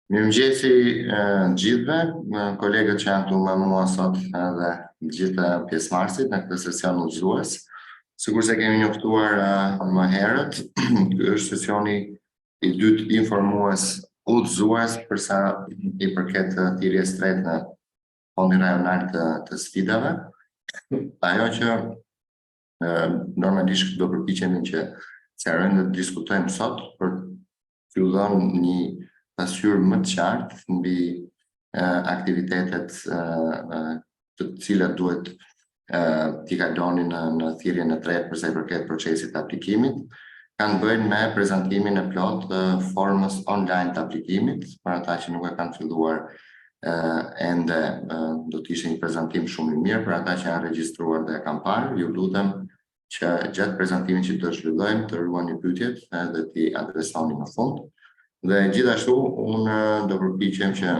Mirëmëngjesi gjithëve, kolegët që janë këtu me mua sot dhe gjithë pjesëmarrësit në këtë sesion udhëzues. Sikur se kemi njoftuar më herët, ky është sesioni i dytë informues udhëzues për sa i përket thirrjes së tretë në Fondin Rajonal të Sfidave. Ajo që normalisht do përpiqemi që të diskutojmë sot për fillon një pasqyrë më të qartë mbi aktivitetet të cilat duhet t'i kalonin në thirrjen e tretë për sa i përket procesit të aplikimit, kanë bëjnë me prezantimin e plot të formës online të aplikimit. Për ata që nuk e kanë filluar ende, do të ishte një prezantim shumë i mirë. Për ata që janë regjistruar dhe e kanë parë, ju lutem që gjatë prezantimit që do zhvillojmë të ruani pyetjet dhe t'i adresoni në fund. Dhe gjithashtu unë do përpiqem që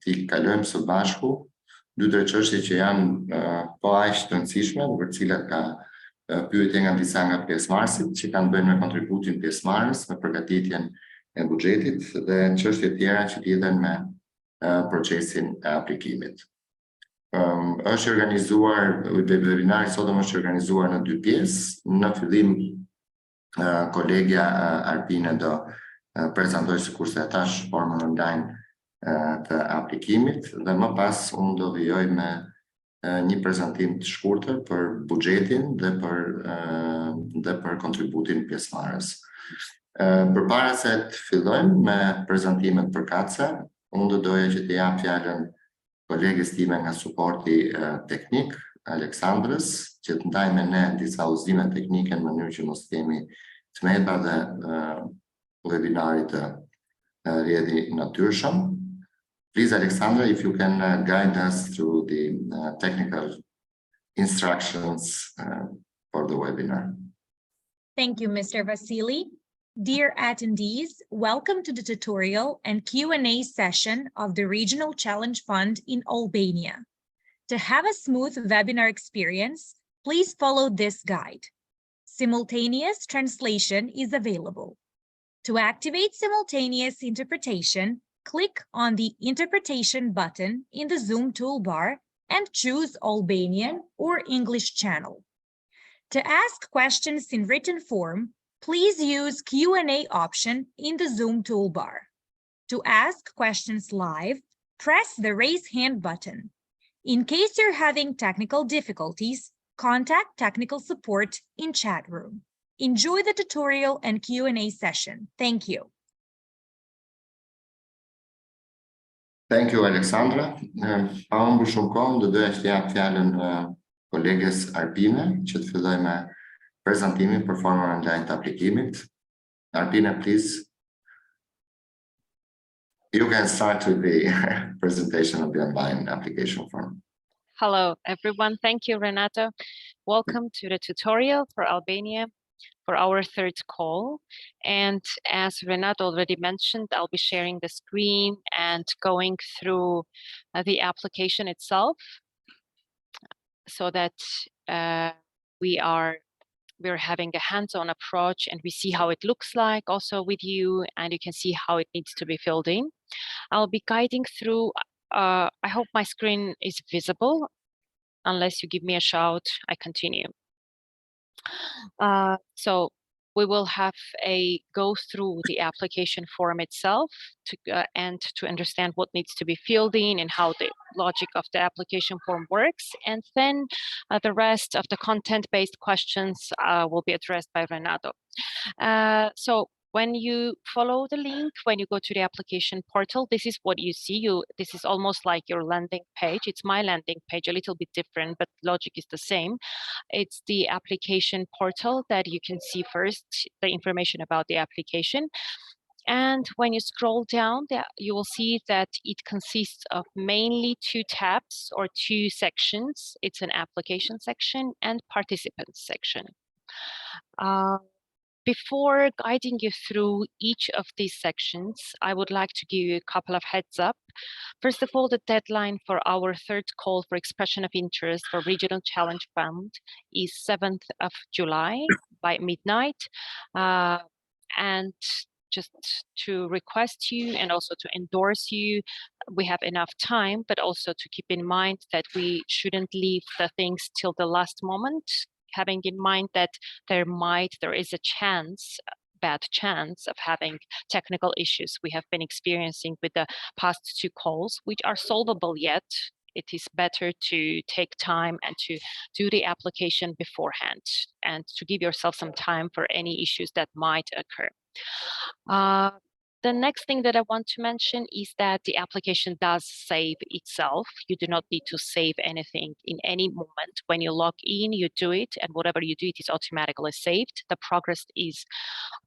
t'i kalojmë së bashku dy-tre çështje që janë po aq të rëndësishme, për cilat ka pyetje nga disa nga pjesëmarrësit që kanë bënë me kontributin pjesëmarrës në përgatitjen e buxhetit dhe çështje tjera që lidhen me procesin e aplikimit. Është organizuar webinari sot është organizuar në dy pjesë. Në fillim kolegja Albania do prezantoj sikurse e thash formën online të aplikimit dhe më pas unë do vijoj me një prezantim të shkurtër për buxhetin dhe për kontributin pjesëmarrës. Përpara se të fillojmë me prezantimet përkatëse, unë do doja që të jap fjalën kolegës time nga suporti teknik, Aleksandrës, që të ndaj me ne disa udhëzime teknike në mënyrë që mos kemi tmeta dhe webinarit të rrjedhi natyrshëm. Please, Alexandra, if you can guide us through the technical instructions for the webinar. Thank you, Mr. Vasily. Dear attendees, welcome to the tutorial and Q&A session of the Regional Challenge Fund in Albania. To have a smooth webinar experience, please follow this guide. Simultaneous translation is available. To activate simultaneous interpretation, click on the interpretation button in the Zoom toolbar and choose Albanian or English channel. To ask questions in written form, please use Q&A option in the Zoom toolbar. To ask questions live, press the raise hand button. In case you're having technical difficulties, contact technical support in chat room. Enjoy the tutorial and Q&A session. Thank you. Thank you, Alexandra. Pa humbur shumë kohë, do doja të jap fjalën kolegës Arbine që të filloj me prezantimin për formën online të aplikimit. Arbine, please. You can start with the presentation of the online application form. Hello, everyone. Thank you, Renato. Welcome to the tutorial for Albania for our third call. And as Renato already mentioned, I'll be sharing the screen and going through the application itself so that we're having a hands-on approach and we see how it looks like also with you, and you can see how it needs to be filled in. I'll be guiding through, I hope my screen is visible. Unless you give me a shout, I continue. So we will have a go through the application form itself and to understand what needs to be filled in and how the logic of the application form works. And then the rest of the content-based questions will be addressed by Renato. So when you follow the link, when you go to the application portal, this is what you see. This is almost like your landing page. It's my landing page, a little bit different, but logic is the same. It's the application portal that you can see first, the information about the application. And when you scroll down, you will see that it consists of mainly two tabs or two sections. It's an application section and participants section. Before guiding you through each of these sections, I would like to give you a couple of heads up. First of all, the deadline for our third call for expression of interest for Regional Challenge Fund is 7th of July by midnight. And just to request you and also to endorse you. We have enough time, but also to keep in mind that we shouldn't leave the things till the last moment, having in mind that there is a chance, bad chance of having technical issues we have been experiencing with the past 2 calls, which are solvable yet. It is better to take time and to do the application beforehand and to give yourself some time for any issues that might occur. The next thing that I want to mention is that the application does save itself. You do not need to save anything in any moment. When you log in, you do it, and whatever you do, it is automatically saved. The progress is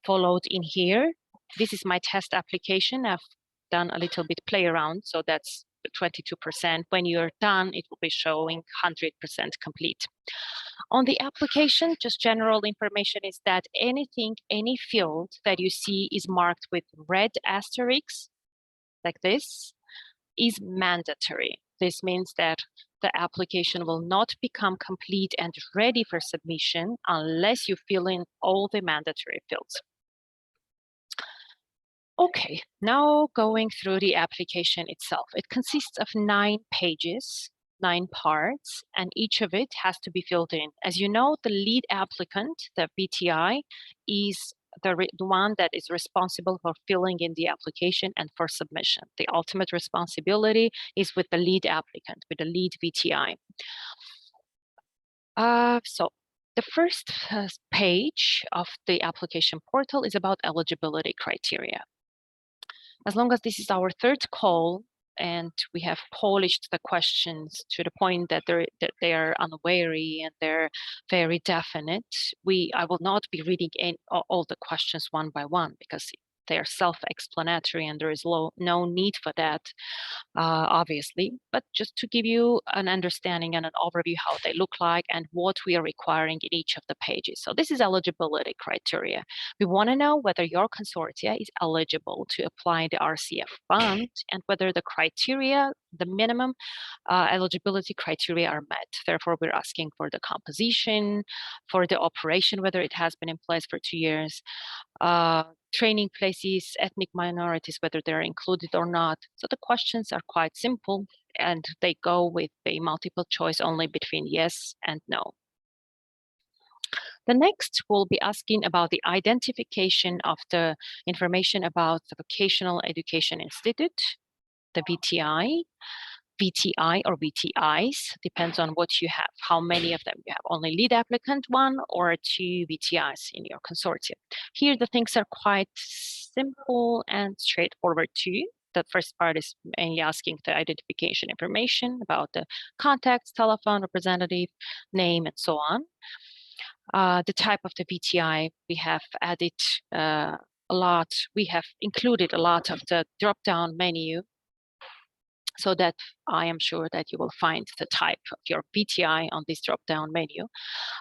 followed in here. This is my test application. I've done a little bit play around, so that's 22%. When you're done, it will be showing 100% complete. On the application, just general information is that any field that you see is marked with red asterisks, like this, is mandatory. This means that the application will not become complete and ready for submission unless you fill in all the mandatory fields. Okay, now going through the application itself. It consists of 9 pages, 9 parts, and each of it has to be filled in. As you know, the lead applicant, the VTI, is the one that is responsible for filling in the application and for submission. The ultimate responsibility is with the lead applicant, with the lead VTI. So the first page of the application portal is about eligibility criteria. As long as this is our 3rd call and we have polished the questions to the point that they are unwary and they're very definite, I will not be reading all the questions one by one because they are self-explanatory and there is no need for that, obviously, but just to give you an understanding and an overview how they look like and what we are requiring in each of the pages. So this is eligibility criteria. We want to know whether your consortia is eligible to apply the RCF fund and whether the criteria, the minimum eligibility criteria are met. Therefore, we're asking for the composition, for the operation, whether it has been in place for 2 years, training places, ethnic minorities, whether they're included or not. So the questions are quite simple and they go with a multiple choice only between yes and no. The next will be asking about the identification of the information about the Vocational Education Institute, the VTI or VTIs, depends on what you have, how many of them you have, only lead applicant 1 or 2 VTIs in your consortium. Here the things are quite simple and straightforward too. The first part is mainly asking the identification information about the contacts, telephone, representative, name, and so on. The type of the VTI, we have added a lot, we have included a lot of the drop-down menu so that I am sure that you will find the type of your VTI on this drop-down menu.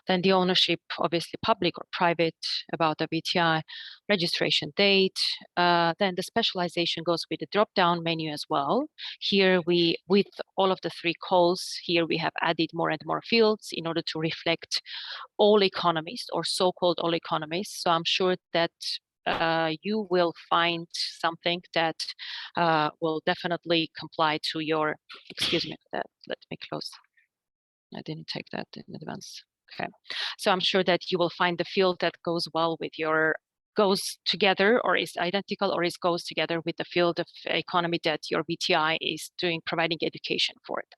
Then the ownership, obviously public or private, about the VTI, registration date. Then the specialization goes with the drop-down menu as well. Here with all of the 3 calls, here we have added more and more fields in order to reflect all economies or so-called all economies. So I'm sure that you will find something that will definitely comply to your, excuse me, let me close. I didn't take that in advance. Okay, so I'm sure that you will find the field that goes well with your, goes together or is identical or goes together with the field of economy that your VTI is doing, providing education for it.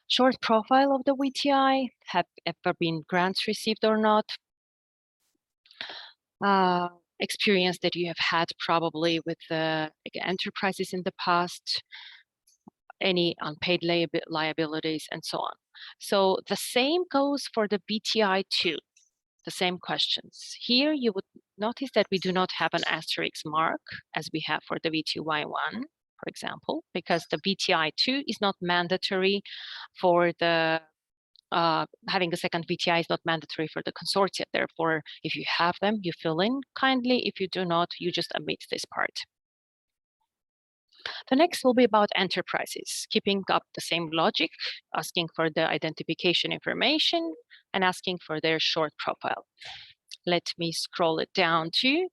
Short profile of the VTI, have ever been grants received or not. Experience that you have had probably with the enterprises in the past, any unpaid liabilities, and so on. So the same goes for the VTI too, the same questions. Here you would notice that we do not have an asterisk mark as we have for the VTY1, for example, because the VTI2 is not mandatory for the having a second VTI is not mandatory for the consortia. Therefore, if you have them, you fill in kindly. If you do not, you just omit this part. The next will be about enterprises, keeping up the same logic, asking for the identification information and asking for their short profile. Let me scroll it down to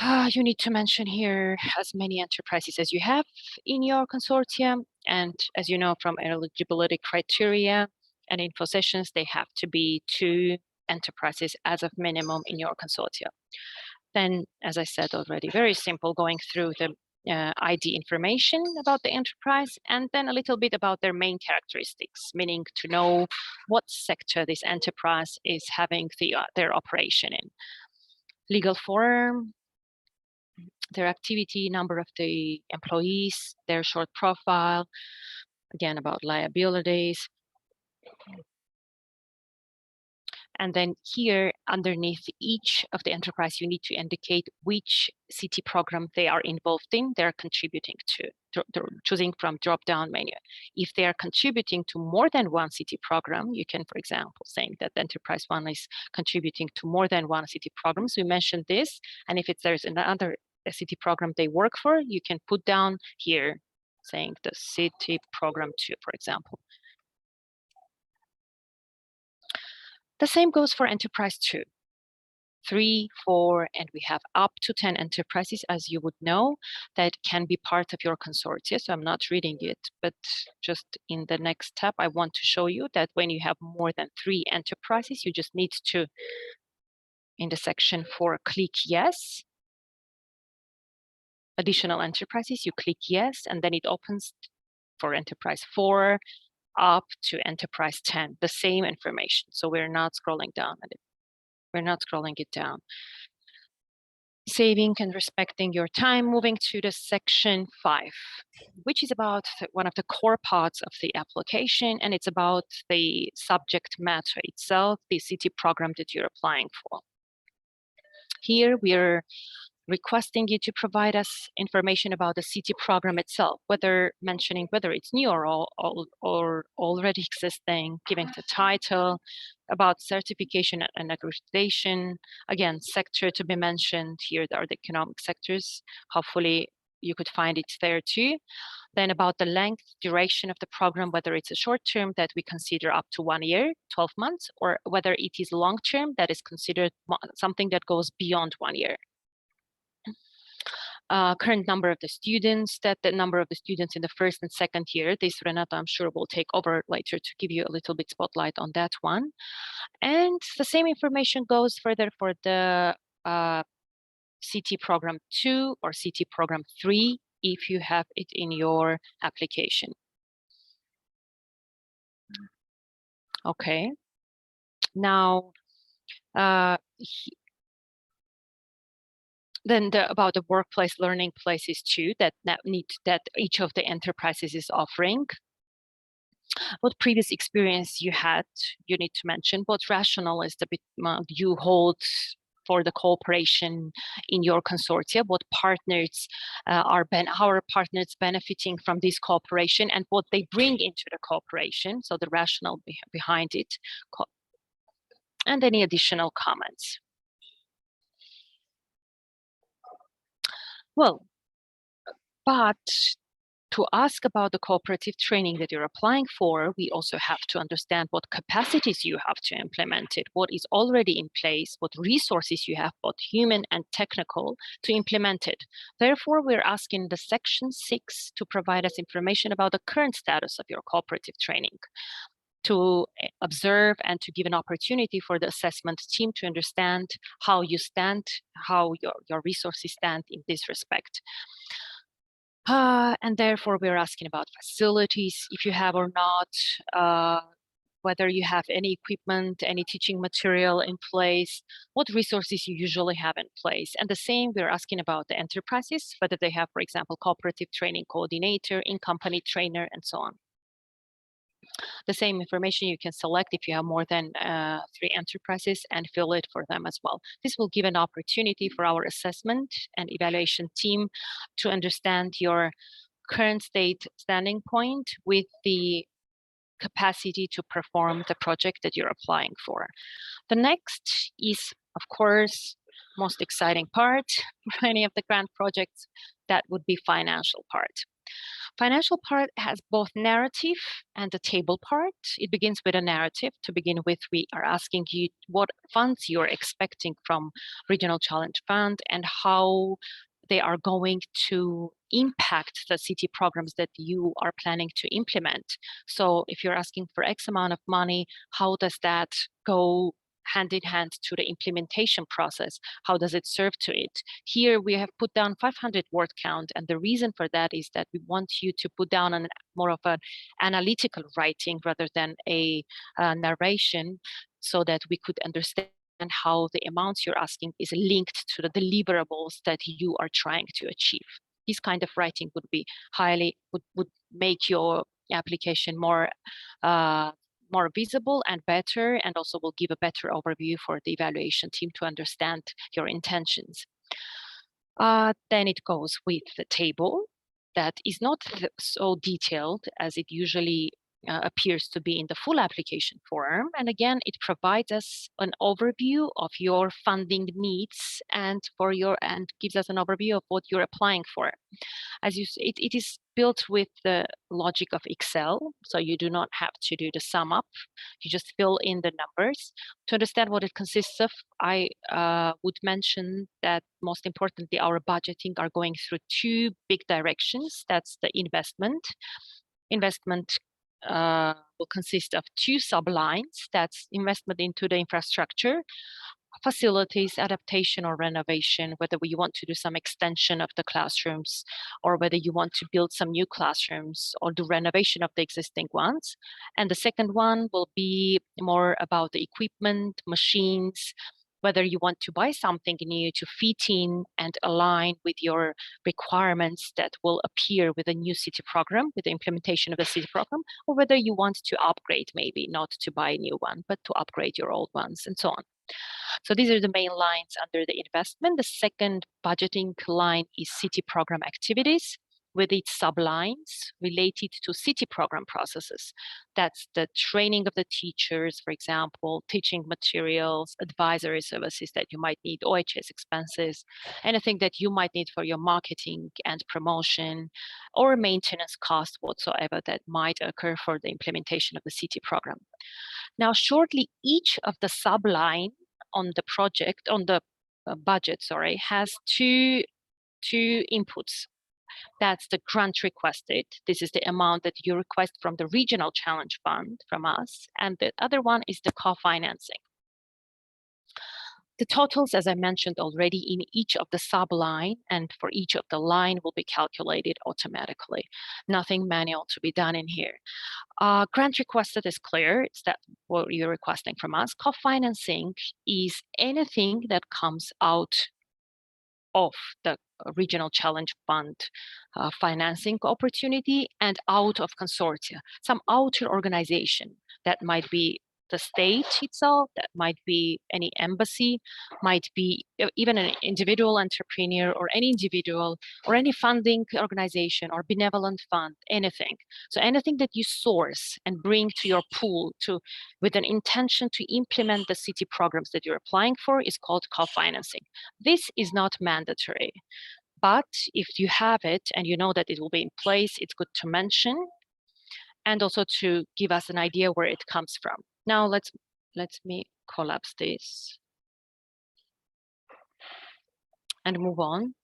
You need to mention here as many enterprises as you have in your consortium. And as you know from eligibility criteria and InfoSessions, they have to be 2 enterprises as of minimum in your consortium. Then, as I said already, very simple, going through the ID information about the enterprise, and then a little bit about their main characteristics, meaning to know what sector this enterprise is having their operation in. Legal form, their activity, number of the employees, their short profile, again about liabilities. And then here underneath each of the enterprise, you need to indicate which CT program they are involved in, they're contributing to, choosing from drop-down menu. If they are contributing to more than one CT program, you can, for example, saying that the enterprise one is contributing to more than one CT program. So we mentioned this, and if there's another CT program they work for, you can put down here, saying the CT program 2, for example. The same goes for enterprise 2, 3, 4, and we have up to 10 enterprises, as you would know, that can be part of your consortia. So I'm not reading it, but just in the next tab, I want to show you that when you have more than 3 enterprises, you just need to, in the section 4, click yes. Additional enterprises, you click yes, and then it opens for enterprise 4 up to enterprise 10, the same information. So we're not scrolling down at it. We're not scrolling it down. Saving and respecting your time, moving to the section 5, which is about one of the core parts of the application, and it's about the subject matter itself, the CT program that you're applying for. Here we're requesting you to provide us information about the CT program itself, whether it's new or already existing, giving the title, about certification and accreditation, again, sector to be mentioned. Here are the economic sectors. Hopefully you could find it there too. Then about the length, duration of the program, whether it's a short term that we consider up to 1 year, 12 months, or whether it is long term that is considered something that goes beyond 1 year. Current number of the students, the number of the students in the first and second year. This Renata, I'm sure, will take over later to give you a little bit spotlight on that one. And the same information goes further for the CT program 2 or CT program 3 if you have it in your application. Okay. Now, then about the workplace learning places too that each of the enterprises is offering. What previous experience you had, you need to mention. What rationale is the bit you hold for the cooperation in your consortia? What partners how are partners benefiting from this cooperation and what they bring into the cooperation? So the rationale behind it, and any additional comments. Well, but to ask about the cooperative training that you're applying for, we also have to understand what capacities you have to implement it, what is already in place, what resources you have, both human and technical, to implement it. Therefore, we're asking the section 6 to provide us information about the current status of your cooperative training, to observe and to give an opportunity for the assessment team to understand how you stand, how your resources stand in this respect. And therefore, we're asking about facilities, if you have or not, whether you have any equipment, any teaching material in place, what resources you usually have in place. And the same, we're asking about the enterprises, whether they have, for example, cooperative training coordinator, in-company trainer, and so on. The same information you can select if you have more than 3 enterprises and fill it for them as well. This will give an opportunity for our assessment and evaluation team to understand your current standing point with the capacity to perform the project that you're applying for. The next is, of course, most exciting part for any of the grant projects, that would be financial part. Financial part has both narrative and the table part. It begins with a narrative. To begin with, we are asking you what funds you're expecting from Regional Challenge Fund and how they are going to impact the city programs that you are planning to implement. So if you're asking for X amount of money, how does that go hand in hand to the implementation process? How does it serve to it? Here we have put down 500 word count, and the reason for that is that we want you to put down more of an analytical writing rather than a narration, so that we could understand how the amounts you're asking is linked to the deliverables that you are trying to achieve. This kind of writing would make your application more visible and better, and also will give a better overview for the evaluation team to understand your intentions. Then it goes with the table that is not so detailed as it usually appears to be in the full application form. And again, it provides us an overview of your funding needs and gives us an overview of what you're applying for. As you see, it is built with the logic of Excel, so you do not have to do the sum up. You just fill in the numbers. To understand what it consists of, I would mention that most importantly, our budgeting are going through two big directions. That's the investment. Investment will consist of two sublines. That's investment into the infrastructure, facilities, adaptation or renovation, whether you want to do some extension of the classrooms or whether you want to build some new classrooms or do renovation of the existing ones. And the second one will be more about the equipment, machines, whether you want to buy something new to fit in and align with your requirements that will appear with a new city program, with the implementation of the city program, or whether you want to upgrade, maybe not to buy a new one, but to upgrade your old ones and so on. So these are the main lines under the investment. The second budgeting line is city program activities, with its sublines related to city program processes. That's the training of the teachers, for example, teaching materials, advisory services that you might need, OHS expenses, anything that you might need for your marketing and promotion, or maintenance costs whatsoever that might occur for the implementation of the city program. Now, shortly, each of the subline on the project, on the budget, has two inputs. That's the grant requested. This is the amount that you request from the Regional Challenge Fund from us. And the other one is the co-financing. The totals, as I mentioned already, in each of the subline and for each of the line will be calculated automatically. Nothing manual to be done in here. Grant requested is clear. It's that what you're requesting from us. Co-financing is anything that comes out of the Regional Challenge Fund financing opportunity and out of consortia, some outer organization that might be the state itself, that might be any embassy, might be even an individual entrepreneur or any individual or any funding organization or benevolent fund, anything. So anything that you source and bring to your pool with an intention to implement the city programs that you're applying for is called co-financing. This is not mandatory, but if you have it and you know that it will be in place, it's good to mention and also to give us an idea where it comes from. Now let me collapse this and move on.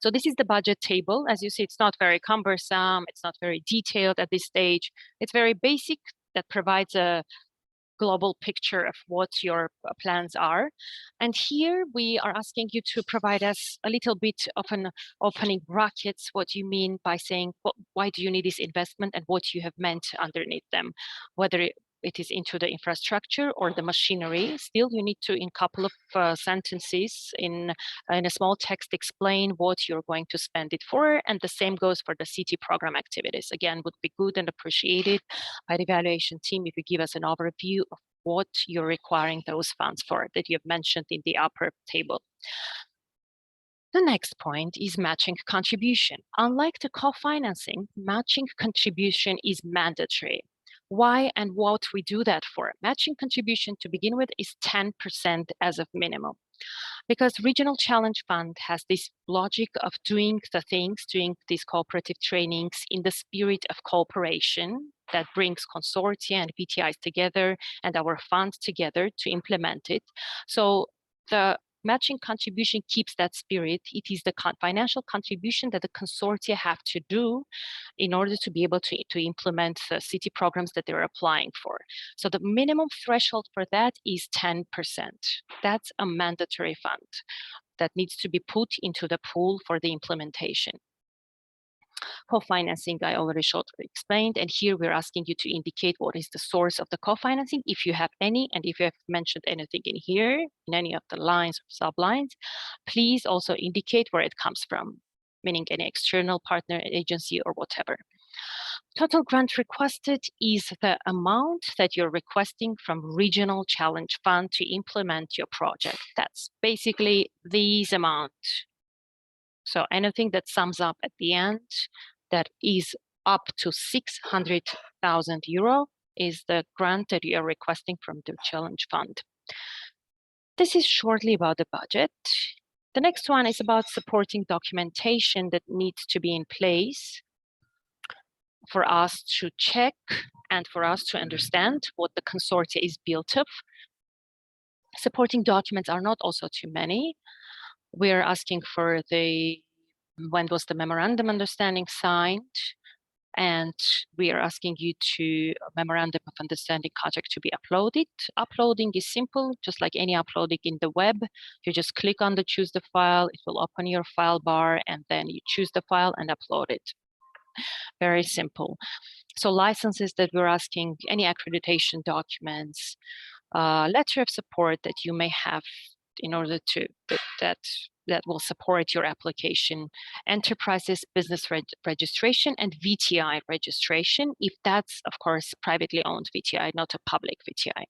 So this is the budget table. As you see, it's not very cumbersome. It's not very detailed at this stage. It's very basic, that provides a global picture of what your plans are. And here we are asking you to provide us a little bit of an opening brackets, what you mean by saying, why do you need this investment and what you have meant underneath them, whether it is into the infrastructure or the machinery. Still, you need to, in a couple of sentences, in a small text, explain what you're going to spend it for. And the same goes for the city program activities. Again, would be good and appreciated by the evaluation team if you give us an overview of what you're requiring those funds for that you have mentioned in the upper table. The next point is matching contribution. Unlike the co-financing, matching contribution is mandatory. Why and what we do that for? Matching contribution to begin with is 10% as of minimum. Because Regional Challenge Fund has this logic of doing these cooperative trainings in the spirit of cooperation that brings consortia and VTIs together and our fund together to implement it. So the matching contribution keeps that spirit. It is the financial contribution that the consortia have to do in order to be able to implement the city programs that they're applying for. So the minimum threshold for that is 10%. That's a mandatory fund that needs to be put into the pool for the implementation. Co-financing, I already shortly explained, and here we're asking you to indicate what is the source of the co-financing, if you have any, and if you have mentioned anything in here, in any of the lines or sublines, please also indicate where it comes from, meaning any external partner, agency, or whatever. Total grant requested is the amount that you're requesting from Regional Challenge Fund to implement your project. That's basically this amount. So anything that sums up at the end that is up to 600,000 euro is the grant that you are requesting from the Challenge Fund. This is shortly about the budget. The next one is about supporting documentation that needs to be in place for us to check and for us to understand what the consortia is built of. Supporting documents are not also too many. We're asking for when was the memorandum understanding signed, and we are asking you to memorandum of understanding contract to be uploaded. Uploading is simple, just like any uploading in the web. You just click on the choose the file, it will open your file bar, and then you choose the file and upload it. Very simple. So licenses that we're asking, any accreditation documents, letter of support that you may have in order to that will support your application, enterprises business registration, and VTI registration, if that's of course privately owned VTI, not a public VTI.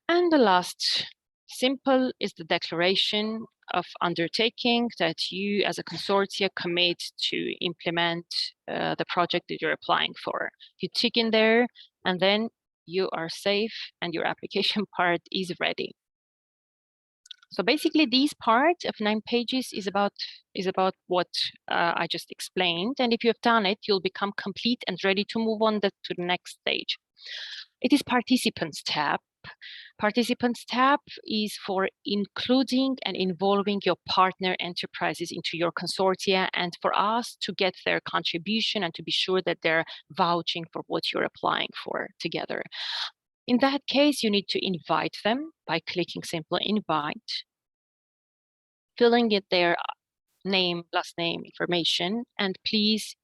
And the last simple is the declaration of undertaking that you as a consortia commit to implement the project that you're applying for. You tick in there, and then you are safe and your application part is ready. So basically this part of 9 pages is about what I just explained. And if you have done it, you'll become complete and ready to move on to the next stage. It is Participants tab. Participants tab is for including and involving your partner enterprises into your consortia, and for us to get their contribution and to be sure that they're vouching for what you're applying for together. In that case, you need to invite them by clicking simple invite, filling in their name, last name, information, and please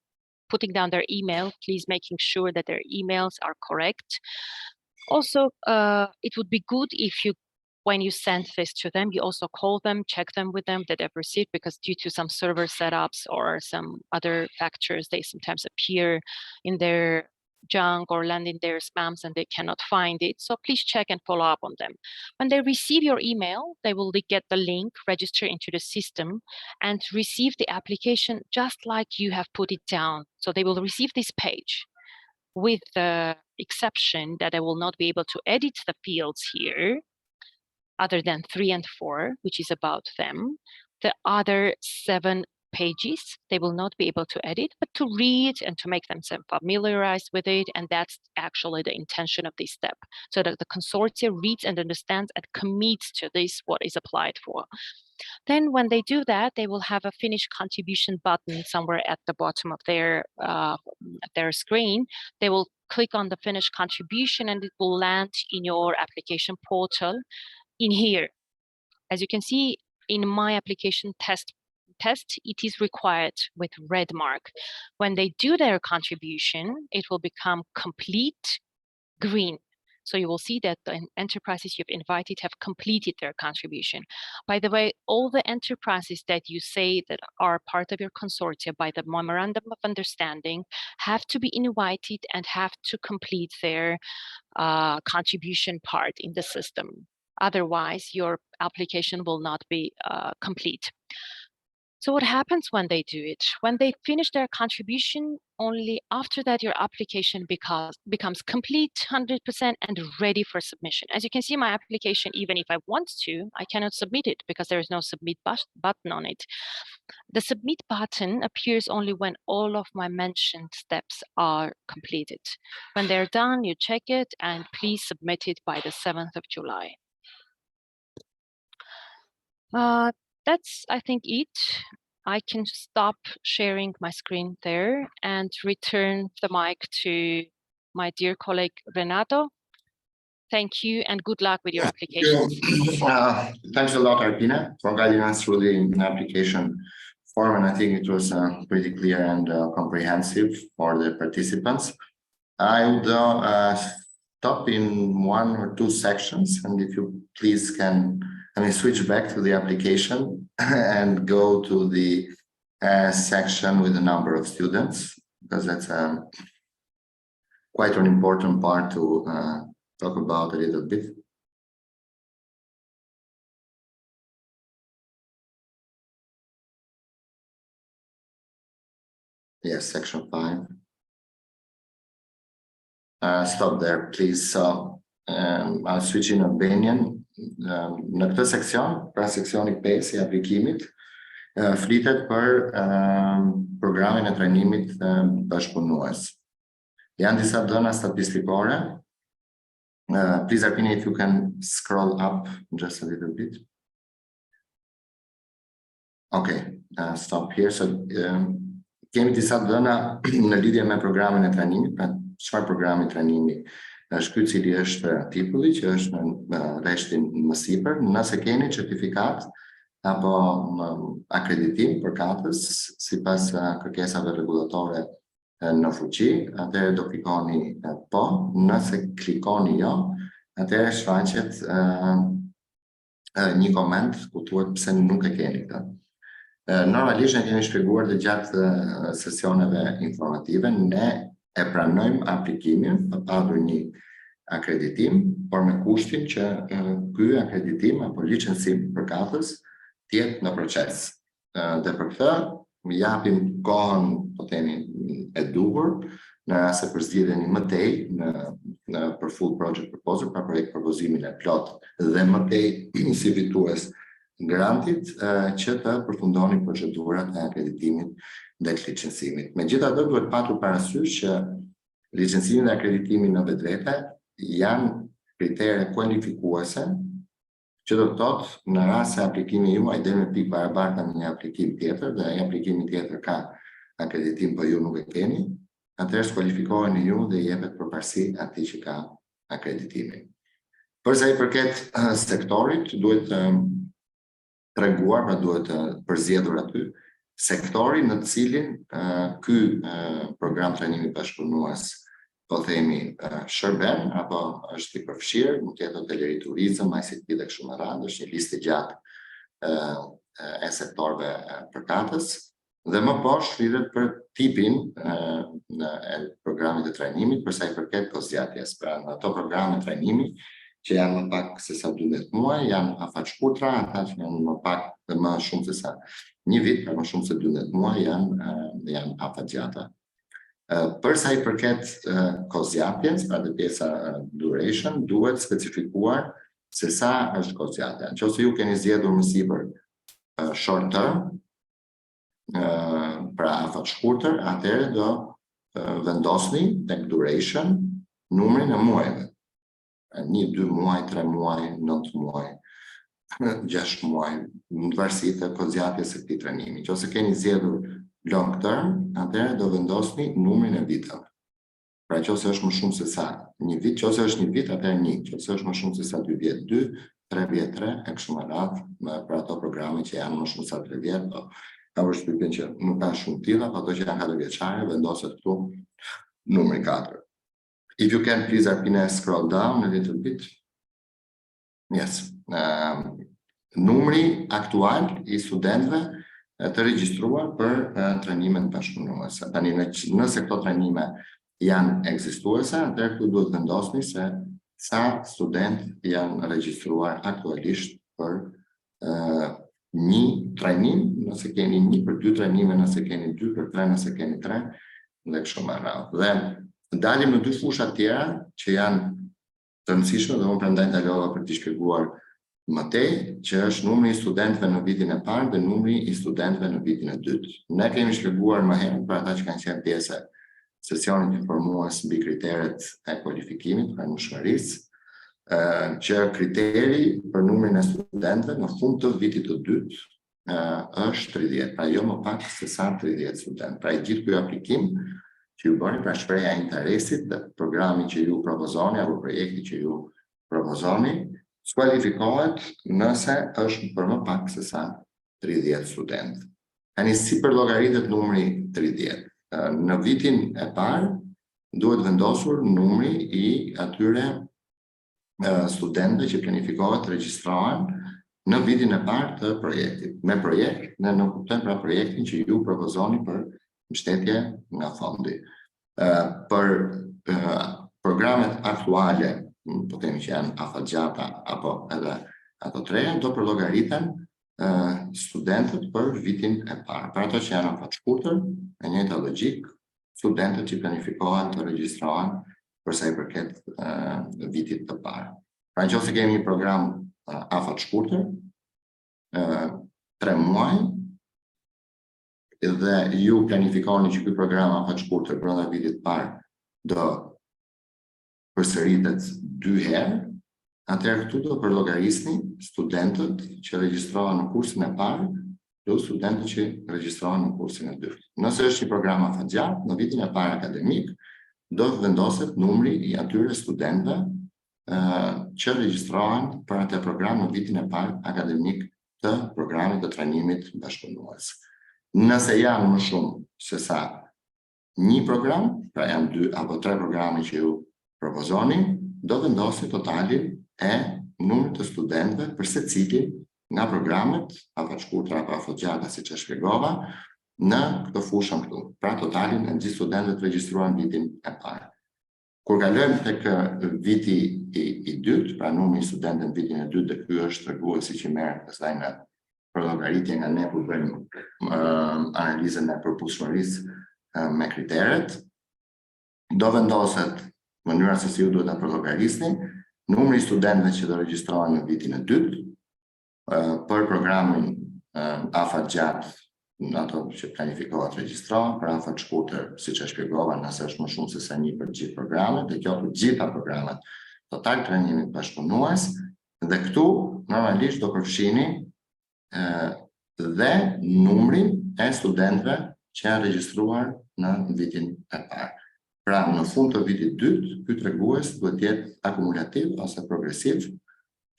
putting down their email, please making sure that their emails are correct. Also, it would be good if you, when you send this to them, you also call them, check them with them that they've received, because due to some server setups or some other factors, they sometimes appear in their junk or land in their spams and they cannot find it. So please check and follow up on them. When they receive your email, they will get the link, register into the system, and receive the application just like you have put it down. So they will receive this page, with the exception that I will not be able to edit the fields here, other than 3 and 4, which is about them. The other 7 pages, they will not be able to edit, but to read and to make themselves familiarized with it. And that's actually the intention of this step, so that the consortia reads and understands and commits to this, what is applied for. Then when they do that, they will have a finish contribution button somewhere at the bottom of their screen. They will click on the finish contribution and it will land in your application portal in here. As you can see in my application test, it is required with red mark. When they do their contribution, it will become complete green. So you will see that the enterprises you've invited have completed their contribution. By the way, all the enterprises that you say that are part of your consortia by the memorandum of understanding have to be invited and have to complete their contribution part in the system. Otherwise, your application will not be complete. So what happens when they do it? When they finish their contribution, only after that your application becomes complete 100% and ready for submission. As you can see, my application, even if I want to, I cannot submit it because there is no submit button on it. The submit button appears only when all of my mentioned steps are completed. When they're done, you check it and please submit it by the 7th of July. That's, I think, it. I can stop sharing my screen there and return the mic to my dear colleague Renato. Thank you and good luck with your applications. Thanks a lot, Arpina, for guiding us through the application form, and I think it was pretty clear and comprehensive for the participants. I would stop in 1 or 2 sections, and if you please can switch back to the application and go to the section with the number of students, because that's quite an important part to talk about a little bit. Yes, section 5. Stop there, please. So I'll switch in Albanian. Në këtë seksion, pra seksioni 5 i aplikimit, flitet për programin e trajnimit bashkëpunues. Janë disa dhëna statistikore. Please, Arpini, if you can scroll up just a little bit. Okay, stop here. So, kemi disa dhëna në lidhje me programin e trajnimit, pra çfarë programi trajnimi është ky, cili është tipulli, që është në rreshtin më sipër, nëse keni certifikat apo akreditim përkatës sipas kërkesave rregullatore në fuqi, atëherë do klikoni po, nëse klikoni jo, atëherë shfaqet një koment ku thuhet pse nuk e keni këtë. Normalisht ne kemi shpjeguar dhe gjatë sesioneve informative, ne e pranojmë aplikimin pa padur një akreditim, por me kushtin që ky akreditim apo licencim përkatës të jetë në proces. Dhe për këtë japim kohën, po themi, e duhur në rast se përzgjidheni më tej për full project proposal, pra projekt propozimin e plot dhe më tej si fitues grantit, që të përfundoni procedurat e akreditimit dhe licencimit. Megjithatë, duhet patur parasysh që licencimi dhe akreditimi në vetvete janë kritere kualifikuese, që do të thotë në rast se aplikimi juaj del me pikë barabarta me një aplikim tjetër dhe ai aplikimi tjetër ka akreditim po ju nuk e keni, atëherë skualifikoheni ju dhe jepet përparësi atij që ka akreditimin. Për sa i përket sektorit, duhet treguar, pra duhet përzgjedhur aty sektori në cilin ky program trajnimi bashkëpunues, po themi, shërben apo është i përfshirë, mund të jetë hoteleri, turizëm, ICT dhe kështu me radhë, është një listë gjatë e sektorëve përkatës, dhe më poshtë flitet për tipin e programit të trajnimit për sa i përket kohëzgjatjes. Pra në ato programe trajnimi që janë më pak se sa 12 muaj, janë afaqshkurtra, ata që janë më pak dhe më shumë se sa një vit, pra më shumë se 12 muaj janë afaqgjata. Për sa i përket kohëzgjatjes, pra dhe pjesa duration, duhet specifikuar se sa është kohëzgjatja. Nëse ju keni zgjedhur më sipër short term, pra afaqshkurtër, atëherë do vendosni tek duration numrin e muajve. 1, 2 muaj, 3 muaj, 9 muaj, 6 muaj, në varësi të kohëzgjatjes së këtij trajnimi. Nëse keni zgjedhur long term, atëherë do vendosni numrin e viteve. Pra nëse është më shumë se sa një vit, nëse është një vit, atëherë 1, nëse është më shumë se sa 2 vjet, 2, 3 vjet, 3, e kështu me radhë, për ato programe që janë më shumë se 3 vjet, ka përshtypjen që nuk ka shumë tilla, ato që janë 4 vjeçare vendoset këtu numri 4. If you can please, Arpina, scroll down a little bit. Yes. Numri aktual i studentëve të regjistruar për trajnimet bashkëpunuese. Tani nëse këto trajnime janë ekzistuese, atëherë këtu duhet vendosni se sa student janë regjistruar aktualisht për një trajnim, nëse keni 1 për 2 trajnime, nëse keni 2 për 3, nëse keni 3, dhe kështu me radhë. Dhe dalim në 2 fusha tjera që janë të rëndësishme dhe unë prandaj ndalova për t'i shpjeguar më tej, që është numri i studentëve në vitin e parë dhe numri i studentëve në vitin e dytë. Ne kemi shpjeguar më herët për ata që kanë qenë pjesë e sesionit informues mbi kriteret e kualifikimit, pranueshmërisë, që kriteri për numrin e studentëve në fund të vitit të dytë është 30, pra jo më pak se sa 30 studentë. Pra i gjithë ky aplikim që ju bëni, pra shpreha e interesit dhe programi që ju propozoni apo projekti që ju propozoni, skualifikohet nëse është për më pak se sa 30 studentë. Tani si përllogaritet numri 30? Në vitin e parë duhet vendosur numri i atyre studentëve që planifikohet të regjistrohen në vitin e parë të projektit. Me projekt, ne nuk kuptojmë pra projektin që ju propozoni për mbështetje nga fondi. Për programet aktuale, po themi që janë afatgjata apo edhe ato treja, do përllogariten studentët për vitin e parë. Për ato që janë afat shkurtër, me njëjta logjik, studentët që planifikohen të regjistrohen për sa i përket vitit të parë. Pra nëse kemi një program afat shkurtër, 3 muaj, dhe ju planifikoni që ky program afat shkurtër brenda vitit të parë do përsëritet 2 herë, atëherë këtu do përllogarisni studentët që regjistrohen në kursin e parë plus studentët që regjistrohen në kursin e dytë. Nëse është një program afatgjatë, në vitin e parë akademik do vendoset numri i atyre studentëve që regjistrohen për atë program në vitin e parë akademik të programit të trajnimit bashkëpunues. Nëse janë më shumë se sa një program, pra janë 2 apo 3 programe që ju propozoni, do vendosi totalin e numrit të studentëve për secilin nga programet afat shkurtra apo afatgjata, siç e shpjegova, në këtë fushën këtu. Pra totalin e gjithë studentëve të regjistruar në vitin e parë. Kur kalojmë tek viti i dytë, pra numri i studentëve në vitin e dytë, dhe ky është treguesi që merret pastaj në përllogaritje nga ne kur bëjmë analizën e përputhshmërisë me kriteret, do vendoset mënyra se si ju duhet ta përllogarisni numri i studentëve që do regjistrohen në vitin e dytë për programin afatgjat, ato që planifikohet regjistrohen, për afat shkurtër, siç e shpjegova, nëse është më shumë se sa një për gjithë programet, dhe kjo për gjitha programet total trajnimit bashkëpunues, dhe këtu normalisht do përfshini dhe numrin e studentëve që janë regjistruar në vitin e parë. Pra në fund të vitit dytë, ky tregues duhet të jetë akumulativ ose progresiv,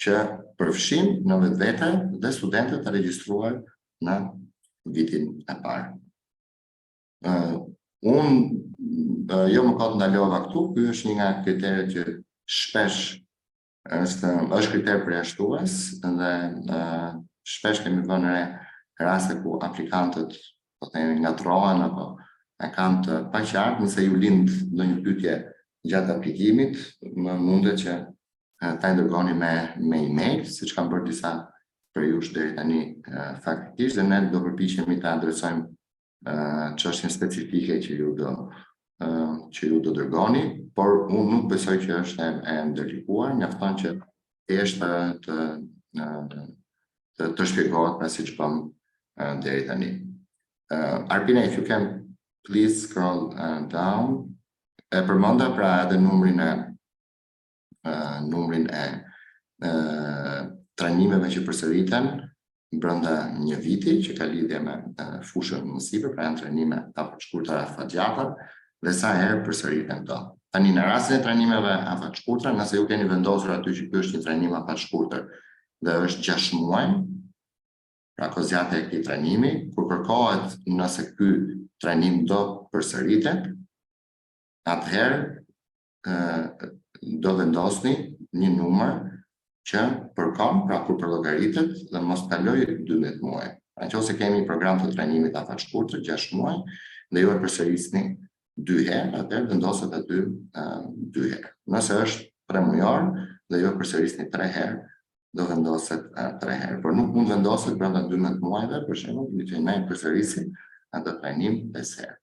që përfshin në vetvete dhe studentët e regjistruar në vitin e parë. Unë jo më kot ndalova këtu, ky është një nga kriteret që shpesh është kriter përjashtues dhe shpesh kemi vënë re raste ku aplikantët po themi ngatrohen apo e kanë të paqartë, nëse ju lind ndonjë pyetje gjatë aplikimit, më mundet që ta dërgoni me email, siç kanë bërë disa për ju deri tani faktikisht, dhe ne do përpiqemi ta adresojmë çështjen specifike që ju do dërgoni, por unë nuk besoj që është e ndërlikuar, mjafton që thjesht të shpjegohet pra siç bëm deri tani. Arpina, if you can please scroll down. E përmenda pra edhe numrin e trajnimeve që përsëriten brenda një viti, që ka lidhje me fushën mësime, pra janë trajnime afat shkurtra afatgjata, dhe sa herë përsëriten këto. Tani në rastin e trajnimeve afat shkurtra, nëse ju keni vendosur aty që ky është një trajnim afat shkurtër dhe është 6 muaj, pra kozjata e këtij trajnimi, kur kërkohet nëse ky trajnim do përsëritet, atëherë do vendosni një numër që përkon, pra kur përllogaritet dhe mos kalojë 12 muaj. Nëse kemi program të trajnimit afat shkurtër 6 muaj dhe ju e përsërisni 2 herë, atëherë vendoset aty 2 herë. Nëse është 3 mujor dhe ju e përsërisni 3 herë, do vendoset 3 herë, por nuk mund vendoset brenda 12 muajve, për shembull, që ne përsërisim atë trajnim 5 herë.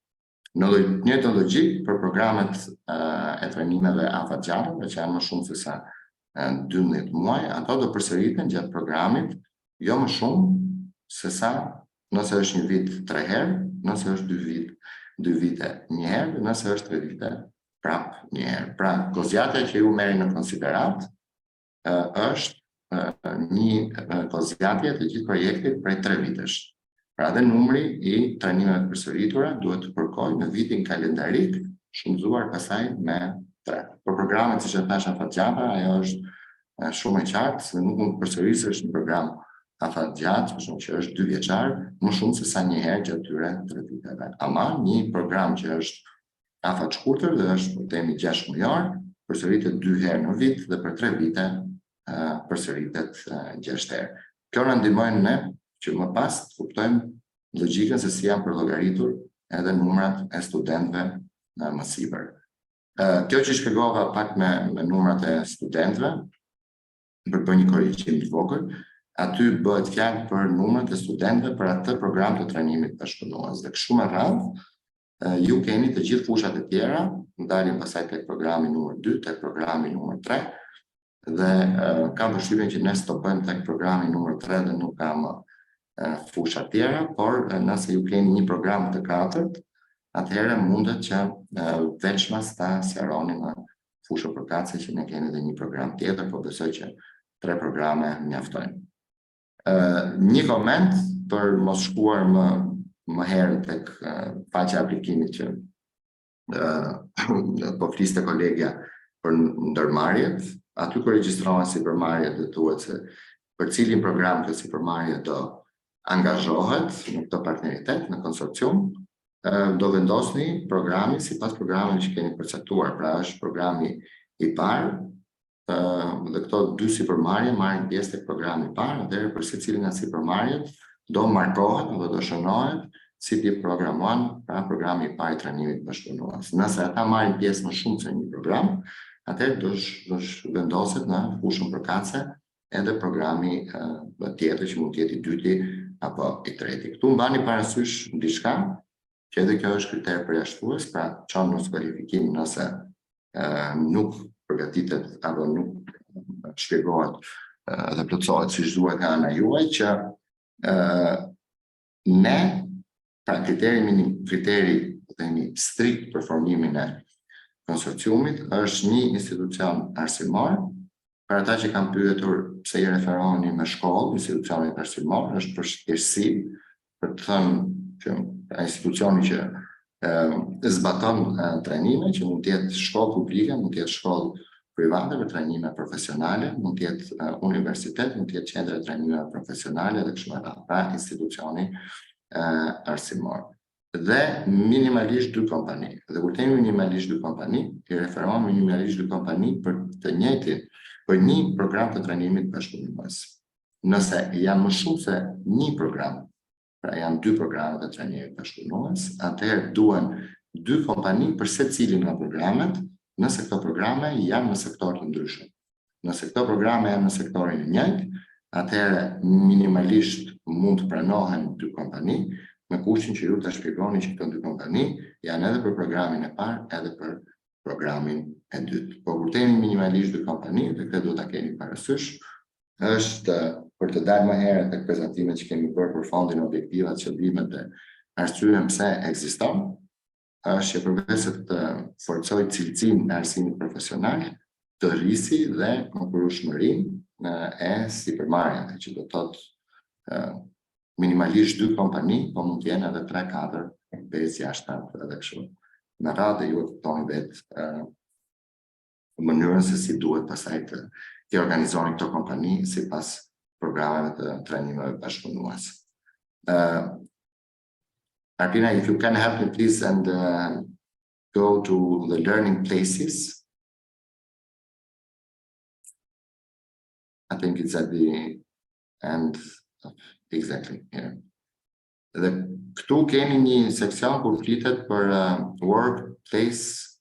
Në njëjtën logjik për programet e trajnimeve afatgjare, që janë më shumë se sa 12 muaj, ato do përsëriten gjatë programit, jo më shumë se sa nëse është një vit 3 herë, nëse është 2 vite 1 herë, nëse është 3 vite prap 1 herë. Pra, kozjatja që ju merri në konsiderat është një kozjatje të gjithë projektit prej 3 vitesh. Pra dhe numri i trajnimeve përsëritura duhet të përkojë në vitin kalendarik, shumëzuar pasaj me 3. Për programet siç e thash afatgjata, ajo është shumë e qartë, se nuk mund të përsërisësh një program afatgjat, për shembull që është 2 vjeçar, më shumë se sa një herë gjatë tyre 3 viteve. Ama një program që është afat shkurtër dhe është themi 6 mujor, përsëritet 2 herë në vit dhe për 3 vite përsëritet 6 herë. Kjo na ndihmon ne që më pas të kuptojmë logjikën se si janë përllogaritur edhe numrat e studentëve më sipër. Kjo që shpjegova pak me numrat e studentëve, për bërë një korrigjim të vogël, aty bëhet fjalë për numrat e studentëve për atë program të trajnimit bashkëpunues. Dhe kështu me radhë, ju keni të gjithë fushat e tjera, ndalim pasaj tek programi numër 2, tek programi numër 3, dhe kam përshtypjen që ne stopojmë tek programi numër 3 dhe nuk kam fusha tjera, por nëse ju keni një program të 4, atëherë mundet që veçmas ta sqaroni në fushën përkatëse që ne keni edhe një program tjetër, po besoj që 3 programe mjaftojnë. Një koment për mos shkuar më herë tek faqja e aplikimit që po fliste kolegja për ndërmarrjet, aty ku regjistrohen sipërmarrjet dhe thuhet se për cilin program të sipërmarrje do angazhohet në këtë partneritet, në konsorcium, do vendosni programi sipas programeve që keni përcaktuar. Pra është programi i parë, dhe këto 2 sipërmarrje marrin pjesë tek programi i parë, dhe për secilin nga sipërmarrjet do markohet apo do shënohet si tip program 1, pra programi i parë i trajnimit bashkëpunues. Nëse ata marrin pjesë më shumë se një program, atëherë do vendoset në fushën përkatëse edhe programi tjetër që mund të jetë i dyti apo i treti. Këtu mbani parasysh diçka, që edhe kjo është kriter përjashtues, pra çon në kvalifikim nëse nuk përgatitet apo nuk shpjegohet dhe plotësohet siç duhet nga ana juaj, që ne, pra kriteri themi strikt për formimin e konsorciumit është një institucion arsimor. Për ata që kanë pyetur pse i referoheni me shkollë, institucionit arsimor, është për shkëlqësi, për të thënë që institucioni që zbaton trajnime, që mund të jetë shkollë publike, mund të jetë shkollë private për trajnime profesionale, mund të jetë universitet, mund të jetë qendra e trajnimeve profesionale dhe kështu me radhë, pra institucioni arsimor. Dhe minimalisht 2 kompani. Dhe kur themi minimalisht 2 kompani, i referohemi minimalisht 2 kompani për të njëjtin, për një program të trajnimit bashkëpunues. Nëse janë më shumë se një program, pra janë 2 programe të trajnimit bashkëpunues, atëherë duhen 2 kompani për secilin nga programet, nëse këto programe janë në sektor të ndryshëm. Nëse këto programe janë në sektorin e njëjtë, atëherë minimalisht mund të pranohen 2 kompani, me kushin që ju ta shpjegoni që këto 2 kompani janë edhe për programin e parë, edhe për programin e dytë. Po kur themi minimalisht 2 kompani, dhe këtë do ta keni parasysh, është për të dalë më herët tek prezantimet që kemi bërë për fondin, objektivat, qëllimet dhe arsyen pse ekziston, është që përveç se të forcoj cilësinë e arsimit profesional, të rrisi dhe konkurrueshmërinë e sipërmarrjeve, që do të thotë minimalisht 2 kompani, po mund të jenë edhe 3, 4, 5, 6, 7 edhe kështu. Në radhë ju e kuptoni vetë mënyrën se si duhet pasaj të organizoni këto kompani sipas programeve të trajnimeve bashkëpunues. Arpina, if you can help me please and go to the learning places. I think it's at the end of exactly here. Dhe këtu kemi një seksion kur flitet për workplace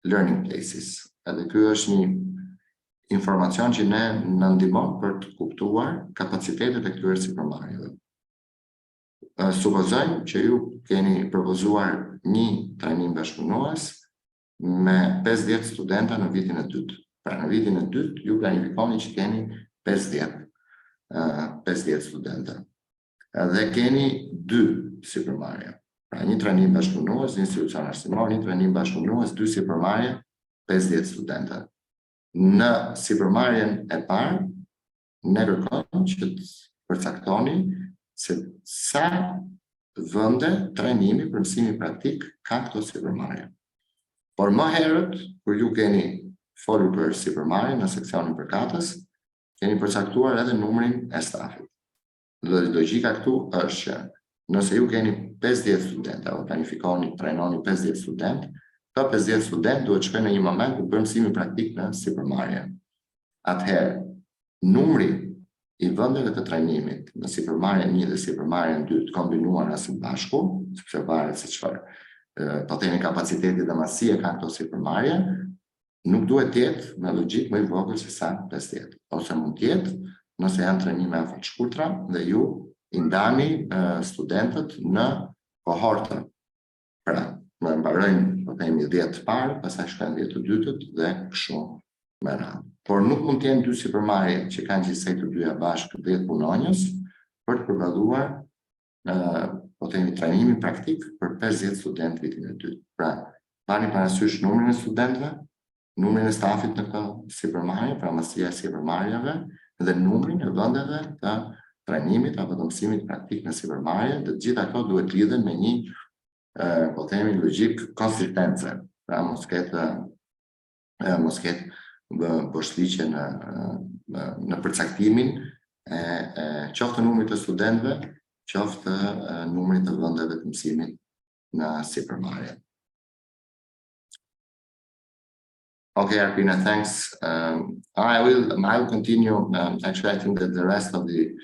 learning places. Edhe ky është informacion që ne na ndihmon për të kuptuar kapacitetet e këtyre sipërmarrjeve. Supozojmë që ju keni propozuar një trajnim bashkëpunues me 50 studenta në vitin e dytë. Pra në vitin e dytë ju planifikoni që keni 50 studenta. Dhe keni 2 sipërmarrje. Pra një trajnim bashkëpunues, një institucion arsimor, një trajnim bashkëpunues, 2 sipërmarrje, 50 studenta. Në sipërmarrjen e parë, ne kërkojmë që të përcaktoni se sa vende trajnimi për mësimi praktik ka këto sipërmarrje. Por më herët, kur ju keni folur për sipërmarrje në seksionin përkatës, keni përcaktuar edhe numrin e stafit. Dhe logjika këtu është që nëse ju keni 50 student, apo planifikoni, trajnoni 50 student, këto 50 student duhet shkojnë në një moment për mësimi praktik në sipërmarrje. Atëherë, numri i vendeve të trajnimit në sipërmarrjen 1 dhe sipërmarrjen 2 të kombinuara së bashku, sepse varet se çfarë po themi kapaciteti dhe masia kanë këto sipërmarrje, nuk duhet të jetë me logjik më i vogël se sa 50, ose mund të jetë nëse janë trajnime afër të shkurtra dhe ju i ndani studentët në kohorta. Pra, më mbarojnë, po themi 10 të parë, pastaj shkojnë 10 të dytët dhe kështu me radhë. Por nuk mund të jenë 2 sipërmarrje që kanë gjithsej të dyja bashkë 10 punonjës për të përballuar po themi trajnimin praktik për 50 studentë vitin e dytë. Pra, bani parasysh numrin e studentëve, numrin e stafit në këtë sipërmarrje, pra masia e sipërmarrjeve dhe numrin e vendeve të trajnimit apo të mësimit praktik në sipërmarrje, dhe gjitha ato duhet lidhen me një po themi logjik konsistence. Pra mos ketë boshliqe në përcaktimin e qoftë numrit të studentëve, qoftë numrit të vendeve të mësimit në sipërmarrje. Okay, Arpina, thanks. I will continue. Actually, I think that the rest of the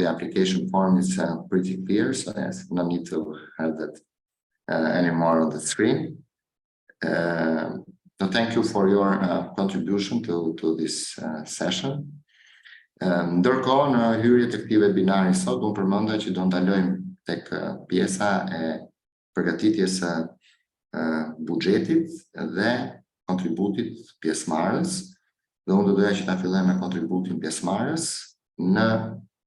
application form is pretty clear, so there's no need to have that anymore on the screen. So thank you for your contribution to this session. Ndërkohë, në hyrje të këtij webinari sot, unë përmenda që do ndalojmë tek pjesa e përgatitjes së buxhetit dhe kontributit pjesëmarrës, dhe unë do doja që ta filloj me kontributin pjesëmarrës. Në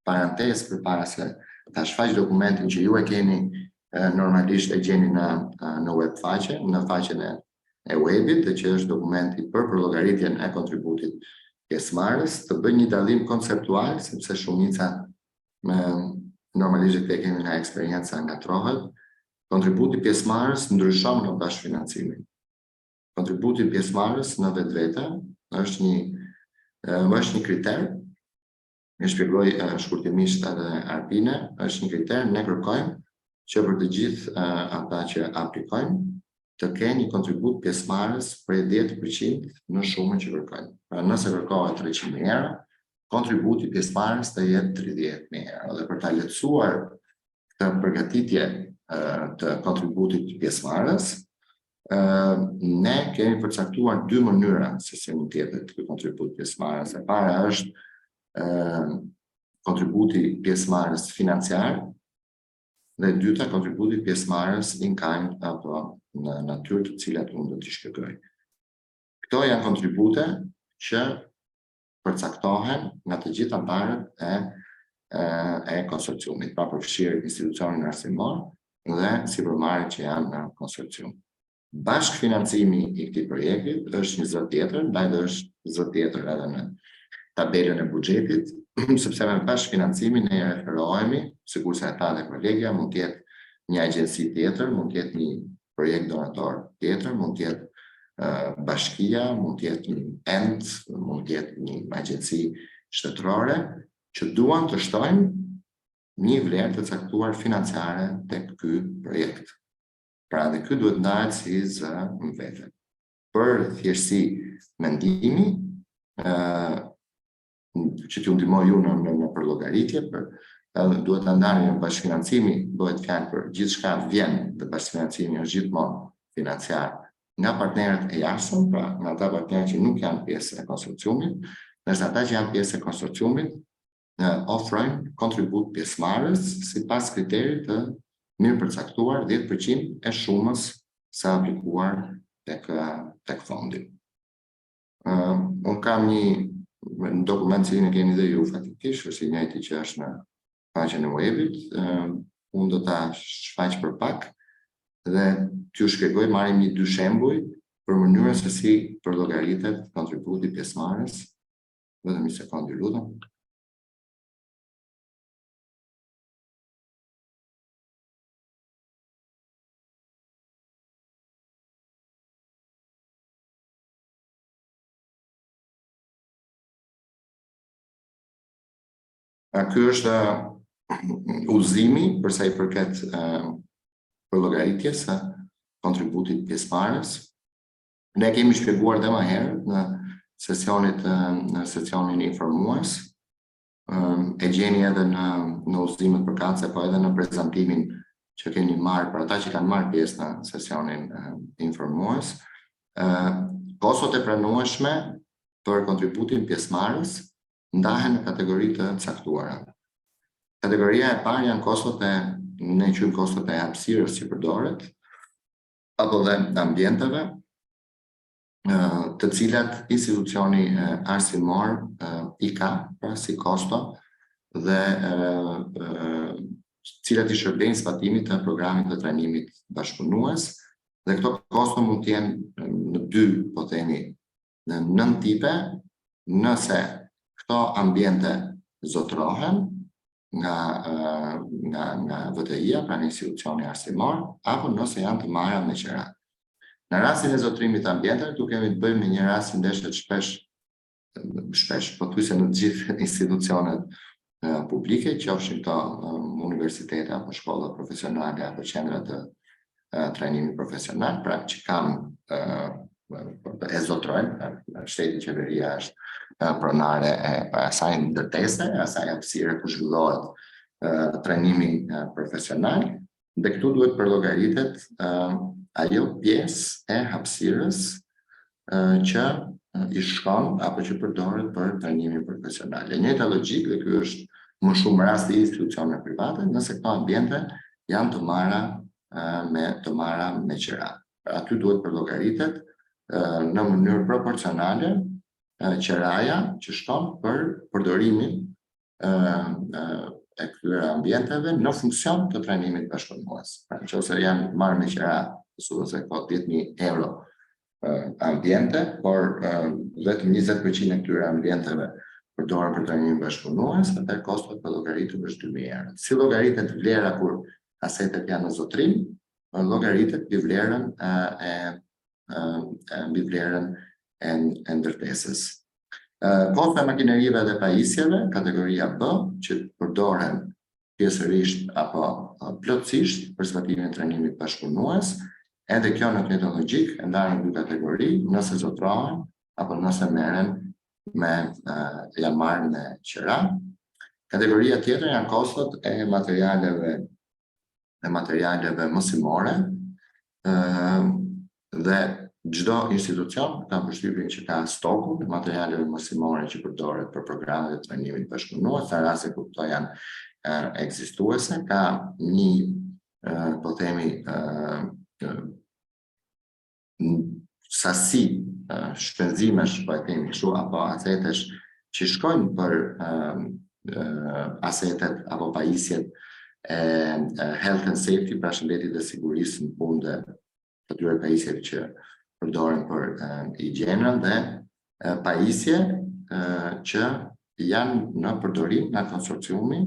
parantezë, përpara se ta shfaq dokumentin që ju e keni normalisht e gjeni në web faqe, në faqen e webit, dhe që është dokumenti për llogaritjen e kontributit pjesëmarrës, të bëj një dallim konceptual, sepse shumica normalisht e kemi nga eksperjenca ngatrohet. Kontributi pjesëmarrës ndryshon nga bashkëfinancimi. Kontributi pjesëmarrës në vetvete është një kriter, e shpjegoj shkurtimisht edhe Arpine, është një kriter, ne kërkojmë që për të gjithë ata që aplikojnë të kenë një kontribut pjesëmarrës prej 10% në shumën që kërkojnë. Pra nëse kërkohet 300.000 euro, kontributi pjesëmarrës të jetë 30.000 euro. Dhe për ta lehtësuar këtë përgatitje të kontributit pjesëmarrës, ne kemi përcaktuar 2 mënyra se si mund të jetë ky kontribut pjesëmarrës. E para është kontributi pjesëmarrës financiar, dhe e dyta kontributi pjesëmarrës in kind apo në natyrë, të cilat unë do t'i shpjegoj. Këto janë kontribute që përcaktohen nga të gjithë anëtarët e konsorciumit, pra përfshirë institucionin arsimor dhe sipërmarrjet që janë në konsorcium. Bashkëfinancimi i këtij projekti është një zë tjetër, ndaj është zë tjetër edhe në tabelën e buxhetit, sepse me bashkëfinancimin ne referohemi, sikurse e tha dhe kolegja, mund të jetë një agjenci tjetër, mund të jetë një projekt donator tjetër, mund të jetë bashkia, mund të jetë një ent, mund të jetë një agjenci shtetërore, që duan të shtojnë një vlerë të caktuar financiare tek ky projekt. Pra dhe ky duhet ndahet si zë në vete. Për thjeshtësi mendimi, që t'ju ndihmoj ju në përllogaritje, duhet ta ndani në bashkëfinancimi, bëhet fjalë për gjithçka vjen, dhe bashkëfinancimi është gjithmonë financiar nga partnerët e jashtëm, pra nga ata partnerë që nuk janë pjesë e konsorciumit, ndërsa ata që janë pjesë e konsorciumit ofrojnë kontribut pjesëmarrës sipas kriterit të mirë përcaktuar 10% e shumës së aplikuar tek fondi. Unë kam një dokument që në keni dhe ju fatikisht, është i njëjti që është në faqen e webit, unë do ta shfaq për pak dhe t'ju shpjegoj, marrim një dy shembuj për mënyrën se si përllogaritet kontributi pjesëmarrës. Vetëm një sekondë, lutem. Ky është udhëzimi përsa i përket përllogaritjes së kontributit pjesëmarrës. Ne kemi shpjeguar dhe më herët në sesionin informues. E gjeni edhe në udhëzimet përkatëse, po edhe në prezantimin që keni marrë për ata që kanë marrë pjesë në sesionin informues. Kostot e pranueshme për kontributin pjesëmarrës ndahen në kategori të caktuara. Kategoria e parë janë kostot ne quajmë kostot e hapësirës që përdoret, apo dhe ambienteve, të cilat institucioni arsimor i ka, pra si kosto, dhe cilat i shërbejnë zbatimit të programit të trajnimit bashkëpunues, dhe këto kosto mund të jenë në dy, po themi, në 9 tipe, nëse këto ambiente zotrohen nga VTI-a, pra në institucioni arsimor, apo nëse janë të marra me qira. Në rastin e zotrimit të ambienteve, tu kemi të bëjmë një rast që ndeshet shpesh, po thuajse në të gjithë institucionet publike, qofshin këto universitete apo shkolla profesionale apo qendra të trajnimit profesional, pra që e zotrojnë, shteti, qeveria është pronare e asaj ndërtese, asaj hapësire ku zhvillohet trajnimi profesional, dhe këtu duhet përllogaritet ajo pjesë e hapësirës që i shkon apo që përdoret për trajnimin profesional. E njëjta logjikë, dhe ky është më shumë rasti i institucione private, nëse këto ambiente janë të marra me qira. Aty duhet përllogaritet në mënyrë proporcionale qiraja që shkon për përdorimin e këtyre ambienteve në funksion të trajnimit bashkëpunues. Pra nëse janë marrë me qira, ose ka 10.000 euro ambiente, por vetëm 20% e këtyre ambienteve përdoren për trajnimin bashkëpunues, atëherë kostot për llogaritur është 2.000 euro. Si llogaritet vlera kur asetet janë në zotrim, llogaritet mbi vlerën e ndërtesës. Kosto e makinerive dhe pajisjeve, kategoria B, që përdoren pjesërisht apo plotësisht për zbatimin e trajnimit bashkëpunues, edhe kjo në këtë logjik e ndarën në dy kategori, nëse zotrohen apo nëse janë marrë me qira. Kategoria tjetër janë kostot e materialeve mësimore, dhe çdo institucion ka përshtypjen që ka stokun e materialeve mësimore që përdoret për programet e trajnimit bashkëpunues, në raste ku këto janë ekzistuese, ka një, po themi, sasi shpenzimesh, po e themi kështu, apo asetesh që shkojnë për asetet apo pajisjet e health and safety, pra shëndetit dhe sigurisë në punë dhe të tyre pajisjeve që përdoren për higjienën, dhe pajisje që janë në përdorim nga konsorciumi,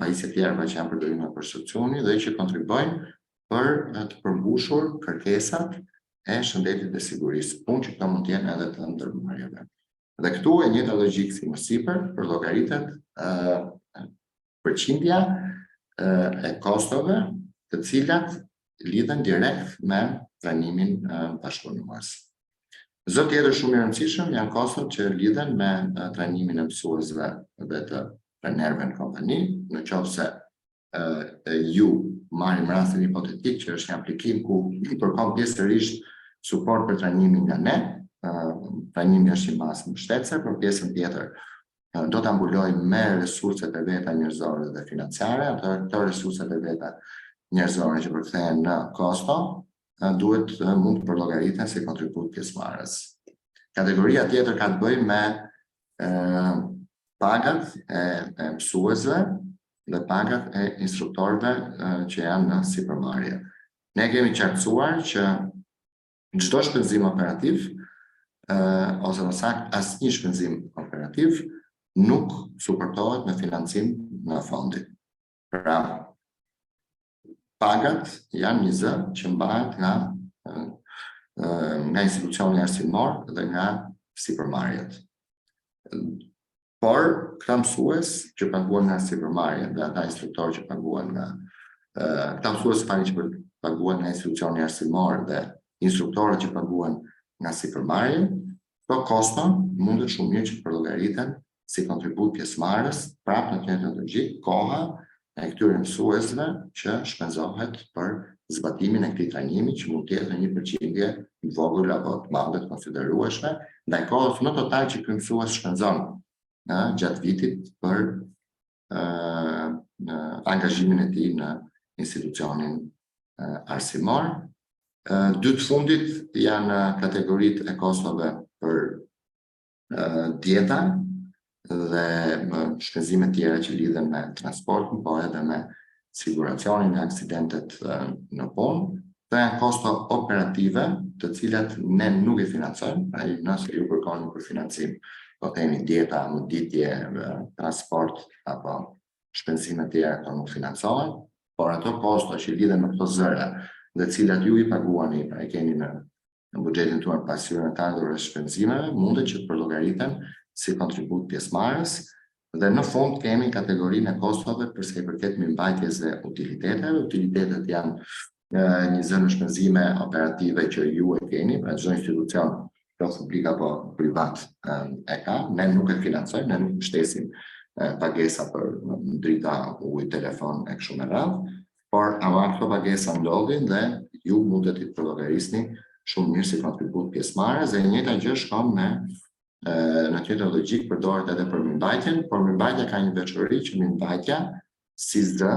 pajisje tjera që janë përdorim nga konsorciumi dhe që kontribojnë për të përmbushur kërkesat e shëndetit dhe sigurisë, punë që këto mund të jenë edhe të ndërmarrjeve. Dhe këtu e njëjta logjikë si më sipër për llogaritet përqindja e kostove të cilat lidhen direkt me trajnimin bashkëpunues. Zë tjetër shumë i rëndësishëm janë kostot që lidhen me trajnimin e mësuesve dhe të trajnerëve në kompani, në qoftë se ju marrim rastin hipotetik që është një aplikim ku përkon pjesërisht suport për trajnimin nga ne, trajnimi është i masë mbështetëse, për pjesën tjetër do të mbuloj me resurset e veta njerëzore dhe financiare, ato resurset e veta njerëzore që përkthehen në kosto, mund të përllogariten si kontribut pjesëmarrës. Kategoria tjetër ka të bëjë me pagat e mësuesve dhe pagat e instruktorëve që janë në sipërmarrje. Ne kemi qartësuar që çdo shpenzim operativ ose më saktë asnjë shpenzim operativ nuk suportohet me financim nga fondi. Pra, pagat janë një zë që mbahet nga institucioni arsimor dhe nga sipërmarrjet. Por, këta mësues që paguhen nga sipërmarrjet dhe ata instruktorë që paguhen nga këta mësues që paguhen nga institucioni arsimor dhe instruktorët që paguhen nga sipërmarrjet, këto kosto mundet shumë mirë që të përllogariten si kontribut pjesëmarrës, prapë në të njëjtën logjik, koha e këtyre mësuesve që shpenzohet për zbatimin e këtij trajnimi, që mund të jetë në një përqindje të vogël apo të madhe të konsiderueshme, ndaj kohës në total që ky mësues shpenzon gjatë vitit për angazhimin e tij në institucionin arsimor. Dy të fundit janë kategoritë e kostove për dieta dhe shpenzimet tjera që lidhen me transportin, po edhe me siguracionin e aksidentet në punë. Këto janë kosto operative, të cilat ne nuk i financojmë, nëse ju kërkoni për financim, po themi dieta, munditje, transport apo shpenzime tjera këto nuk financohen, por ato kosto që lidhen me këto zëra dhe cilat ju i paguani, pra i keni në buxhetin tuaj pas hyrjen e ardhurë shpenzimeve, mundet që të përllogariten si kontribut pjesëmarrës, dhe në fund kemi kategorinë e kostove për sa i përket mirëmbajtjes dhe utiliteteve. Utilitetet janë një zë në shpenzime operative që ju e keni, pra çdo institucion, qoftë publik apo privat, e ka. Ne nuk e financojmë, ne nuk mbështesim pagesa për drita, ujë, telefon e kështu me radhë, por këto pagesa ndodhin dhe ju mundet i përllogarisni shumë mirë si kontribut pjesëmarrës, dhe e njëjta gjë shkon me në të njëjtën logjik përdoret edhe për mirëmbajtjen, por mirëmbajtja ka një veçori që mirëmbajtja si zë,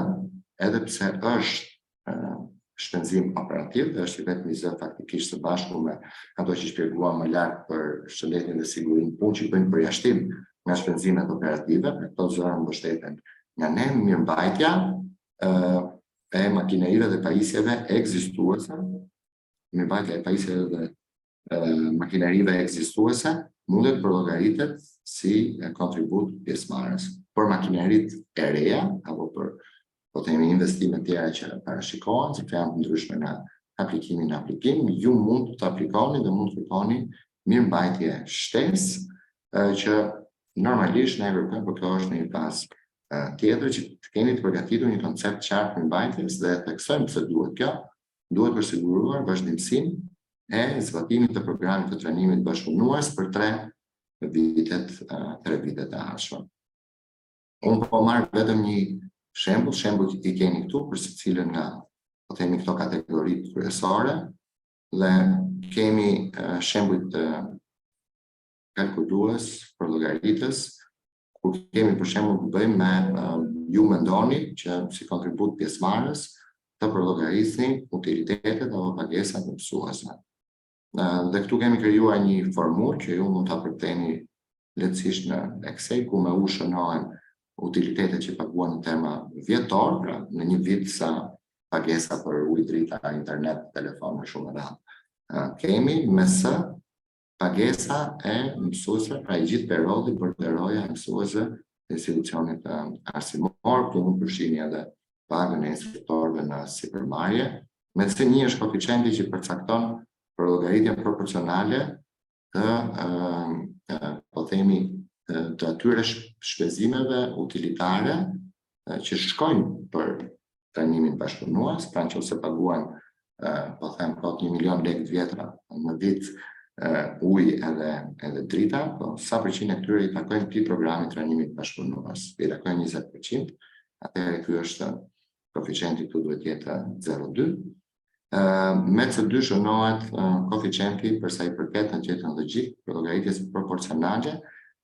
edhe pse është shpenzim operativ, dhe është vetëm një zë faktikisht së bashku me ato që shpjeguam më lart për shëndetin dhe sigurinë punë që bëjnë përjashtim nga shpenzimet operative, këto zëra mbështeten nga ne. Mirëmbajtja e makinerive dhe pajisjeve ekzistuese, mirëmbajtja e pajisjeve dhe makinerive ekzistuese mundet përllogaritet si kontribut pjesëmarrës. Për makinerit e reja, apo për investime tjera që parashikohen, sepse janë të ndryshme nga aplikimi në aplikim, ju mund të aplikoni dhe mund të kërkoni mirëmbajtje shtesë, që normalisht ne kërkojmë, por kjo është në një fazë tjetër, që të keni të përgatitur një koncept qartë mirëmbajtjes dhe theksojmë pse duhet kjo, duhet përsiguruar vazhdimsinë e zbatimit të programit të trajnimit bashkëpunues për 3 vitet e ardhshme. Unë po marr vetëm një shembull i keni këtu për secilën nga, po themi, këto kategoritë kryesore, dhe kemi shembuj të kalkulues për llogaritës, kur kemi për shembull të bëjmë me ju mendoni që si kontribut pjesëmarrës të përllogarisni utilitetet apo pagesat e mësuesve. Dhe këtu kemi krijuar një formulë që ju mund ta përkteni lehtësisht në Excel, ku me u shënohen utilitetet që paguhen në terma vjetor, pra në një vit sa pagesa për ujë, drita, internet, telefon e shumë radhë. Kemi me së pagesa e mësuesve, pra i gjithë periudhi borderoja e mësuesve të institucionit arsimor, ku mund përfshini edhe pagën e instruktorëve në sipërmarrje, me se një është koeficienti që përcakton përllogaritjen proporcionale po themi të atyre shpenzimeve utilitare që shkojnë për trajnimin bashkëpunues, pra nëse paguan po them kot 1 milion lekë vjetra në vit ujë edhe drita, po sa përqind e këtyre i takojnë këtij programi trajnimit bashkëpunues? I takojnë 20%, atëherë ky është koeficienti, këtu duhet jetë 0,2. Me C2 shënohet koeficienti për sa i përket në gjetjen logjik për llogaritjes proporcionale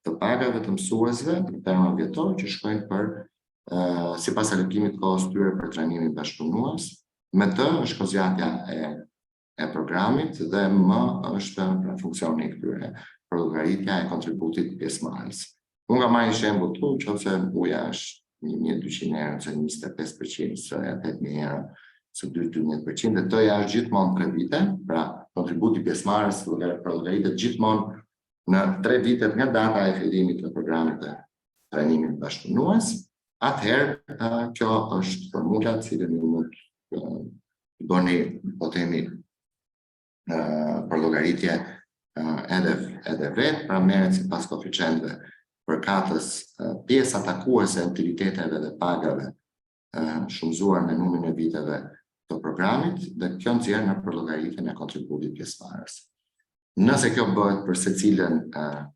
të pagave të mësuesve në terma vjetor që shkojnë për sipas alokimit të kohës tyre për trajnimin bashkëpunues. Me të është kozjatja e programit dhe më është funksioni i këtyre për llogaritja e kontributit pjesëmarrës. Unë nga marrë një shembull këtu, nëse uja është 1.200 euro ose 25% ose 8.000 euro ose 12% dhe të-ja është gjithmonë 3 vite, pra kontributi pjesëmarrës për llogaritet gjithmonë në 3 vitet nga data e fillimit të programit të trajnimit bashkëpunues, atëherë kjo është formula të cilën ju mund të bëni, po themi, për llogaritje edhe vetë, pra merret sipas koeficientëve përkatës pjesa takuese e utiliteteve dhe pagave shumëzuar me numrin e viteve të programit dhe kjo nxjerr në llogaritjen e kontributit pjesëmarrës. Nëse kjo bëhet për secilën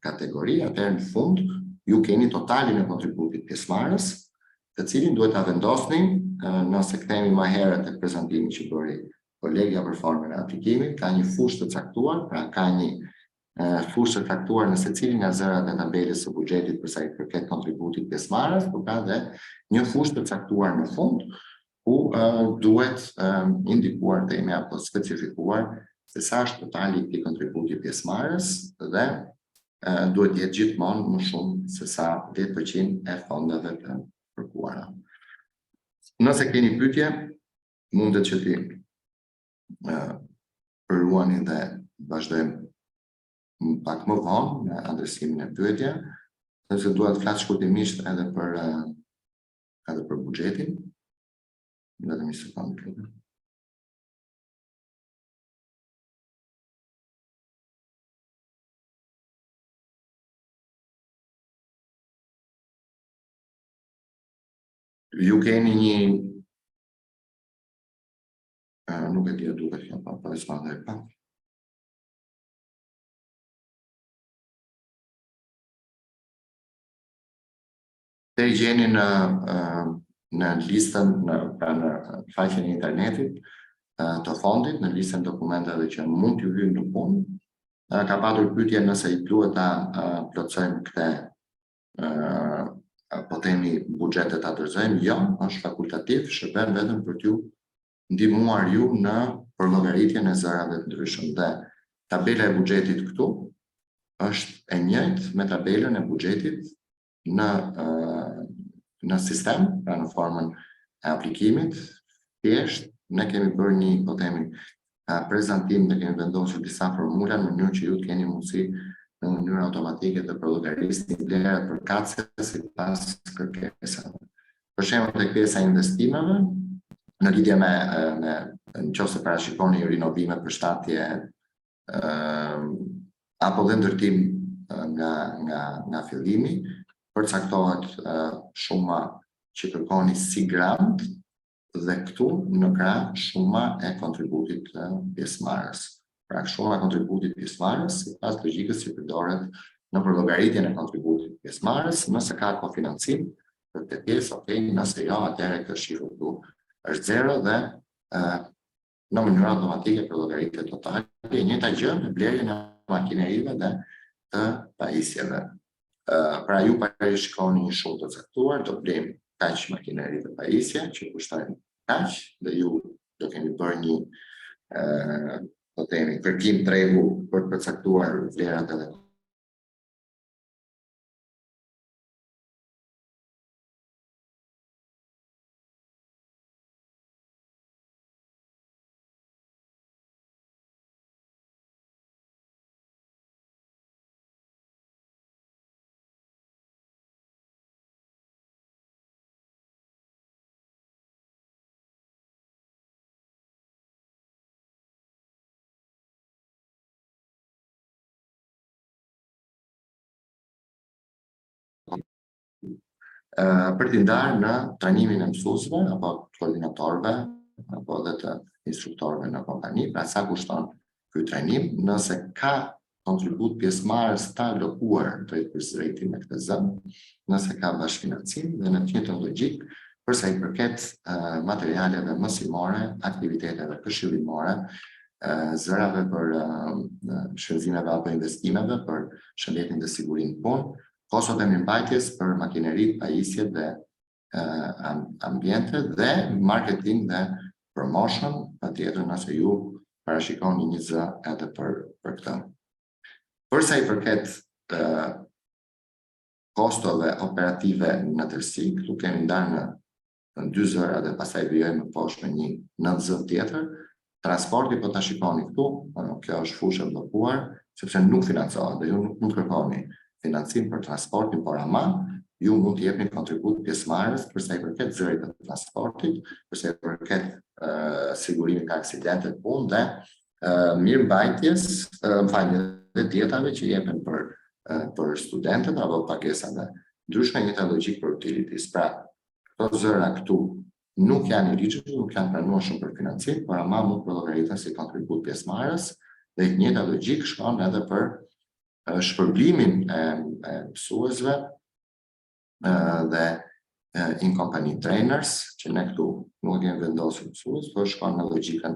kategori, atëherë në fund ju keni totalin e kontributit pjesëmarrës, të cilin duhet ta vendosni nëse kthehemi më herët te prezantimi që bëri kolegja për formën e aplikimit, ka një fushë të caktuar, pra ka një fushë të caktuar në secilin nga zërat e tabelës së buxhetit për sa i përket kontributit pjesëmarrës, por ka dhe një fushë të caktuar në fund ku duhet indikuar themi apo specifikuar se sa është totali i këtij kontributi pjesëmarrës dhe duhet jetë gjithmonë më shumë se sa 10% e fondeve të kërkuara. Nëse keni pyetje, mundet që ti përruani dhe vazhdojmë pak më vonë në adresimin e pyetje, nëse duhet flas shkurtimisht edhe për buxhetin. Vetëm një sekondë. Ju keni një nuk e di duhet që pa respondoj pa. Te gjeni në listën në faqen e internetit të fondit, në listën e dokumenteve që mund t'ju hyjnë në punë. Ka patur pyetje nëse i duhet ta plotësojmë këte po themi buxhetet ta dorëzojmë. Jo, është fakultativ, shërben vetëm për t'ju ndihmuar ju në përllogaritjen e zërave të ndryshëm. Dhe tabela e buxhetit këtu është e njëjtë me tabelën e buxhetit në sistem, pra në formën e aplikimit. Thjesht ne kemi bërë një, po themi, prezantim dhe kemi vendosur disa formula në mënyrë që ju të keni mundësi në mënyrë automatike të përllogarisni vlerat përkatëse sipas kërkesave. Për shembull, tek pjesa e investimeve, në lidhje me nëse parashikoni rinovime për shtatje apo dhe ndërtim nga fillimi, përcaktohet shuma që kërkoni si grant dhe këtu në krah shuma e kontributit pjesëmarrës. Pra shuma e kontributit pjesëmarrës sipas logjikës që përdoret në përllogaritjen e kontributit pjesëmarrës, nëse ka kofinancim për këtë pjesë, okay, nëse jo, atëherë këtë shifër këtu është 0 dhe në mënyrë automatike përllogaritet totale. E njëjta gjë me blerjen e makinerive dhe të pajisjeve. Pra ju parashikoni një shumë të caktuar, do blejmë kaq makineri dhe pajisje që kushtojnë kaq dhe ju do keni bërë një po themi kërkim tregu për të përcaktuar vlerat edhe për t'i ndarë në trajnimin e mësuesve apo koordinatorëve apo edhe të instruktorëve në kompani, pra sa kushton ky trajnim, nëse ka kontribut pjesëmarrës të alokuar drejt përsëritjes me këtë zë, nëse ka bashkëfinancim dhe në të njëjtën logjik Përsa i përket materialeve mësimore, aktiviteteve këshillimore, zërave për shpenzimeve apo investimeve për shëndetin dhe sigurinë punë, kostot e mirëmbajtjes për makineri, pajisje dhe ambiente dhe marketing dhe promotion, patjetër nëse ju parashikoni një zë edhe për këtë. Përsa i përket kostove operative në tërësi, këtu kemi ndarë në dy zëra dhe pastaj vijojmë poshtë në një nëntzë tjetër. Transporti po ta shikoni këtu, kjo është fushë e bllokuar, sepse nuk financohet dhe ju nuk kërkoni financim për transportin, por ama ju mund të jepni kontribut pjesëmarrës përsa i përket zërit të transportit, përsa i përket sigurimit nga aksidente punë dhe mirëmbajtjes, dhe dietave që jepen për studentët apo pagesave ndryshme, një logjik për utilities. Pra, këto zëra këtu nuk janë eligible, nuk janë pranueshëm për financim, por ama mund të llogariten si kontribut pjesëmarrës dhe një logjik shkon edhe për shpërblimin e mësuesve dhe in company trainers, që ne këtu nuk kemi vendosur mësues, por shkon në logjikën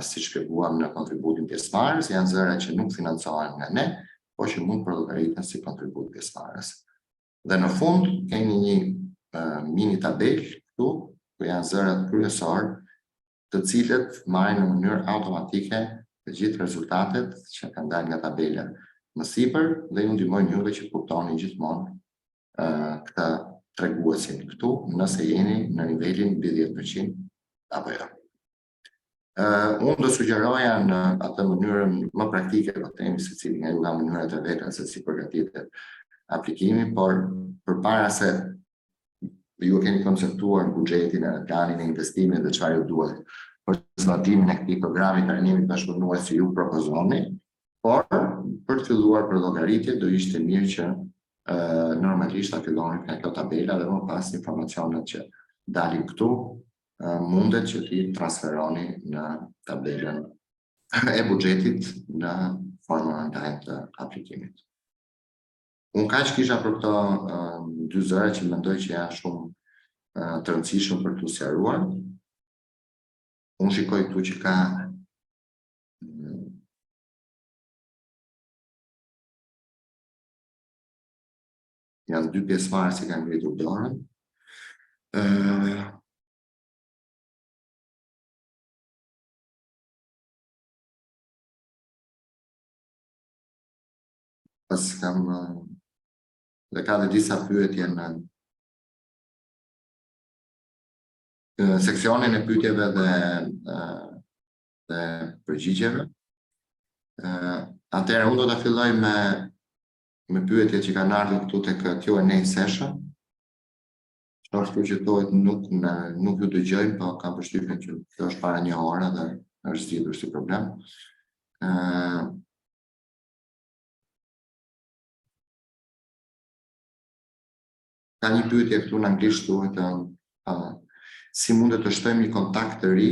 si shpjeguam në kontributin pjesëmarrës, janë zëra që nuk financohen nga ne, por që mund të llogariten si kontribut pjesëmarrës. Dhe në fund kemi një mini tabel këtu, ku janë zërat kryesor, të cilët marrin në mënyrë automatike të gjithë rezultatet që kanë dalë nga tabela më sipër dhe ju ndihmojnë juve që kuptoni gjithmonë këtë treguesin këtu, nëse jeni në nivelin 10% apo jo. Unë do sugjeroja në atë mënyrën më praktike, do të themi se cili nga ju ka mënyrat e veta se si përgatitet aplikimi, por përpara se ju keni konceptuar buxhetin e planin e investimit dhe çfarë ju duhet për zbatimin e këtij programi trajnimit bashkëpunues që ju propozoni, por për të filluar për llogaritje do ishte mirë që normalisht ta filloni nga kjo tabela dhe më pas informacionet që dalin këtu mundet që ti transferoni në tabelën e buxhetit në formën online të aplikimit. Unë kaq kisha për këto dy zëra që mendoj që janë shumë të rëndësishëm për t'u sqaruar. Unë shikoj këtu që ka janë dy pjesëmarrës që kanë ngritur dorën. Pas kam dhe ka dhe disa pyetje në seksionin e pyetjeve dhe përgjigjeve. Atëherë unë do ta filloj me pyetjet që kanë ardhur këtu tek Q&A session. Shoftë që thuhet nuk ju dëgjojnë, po kam përshtypjen që kjo është para një ore dhe është zgjidhur si problem. Ka një pyetje këtu në anglisht thuhet si mundet të shtojmë një kontakt të ri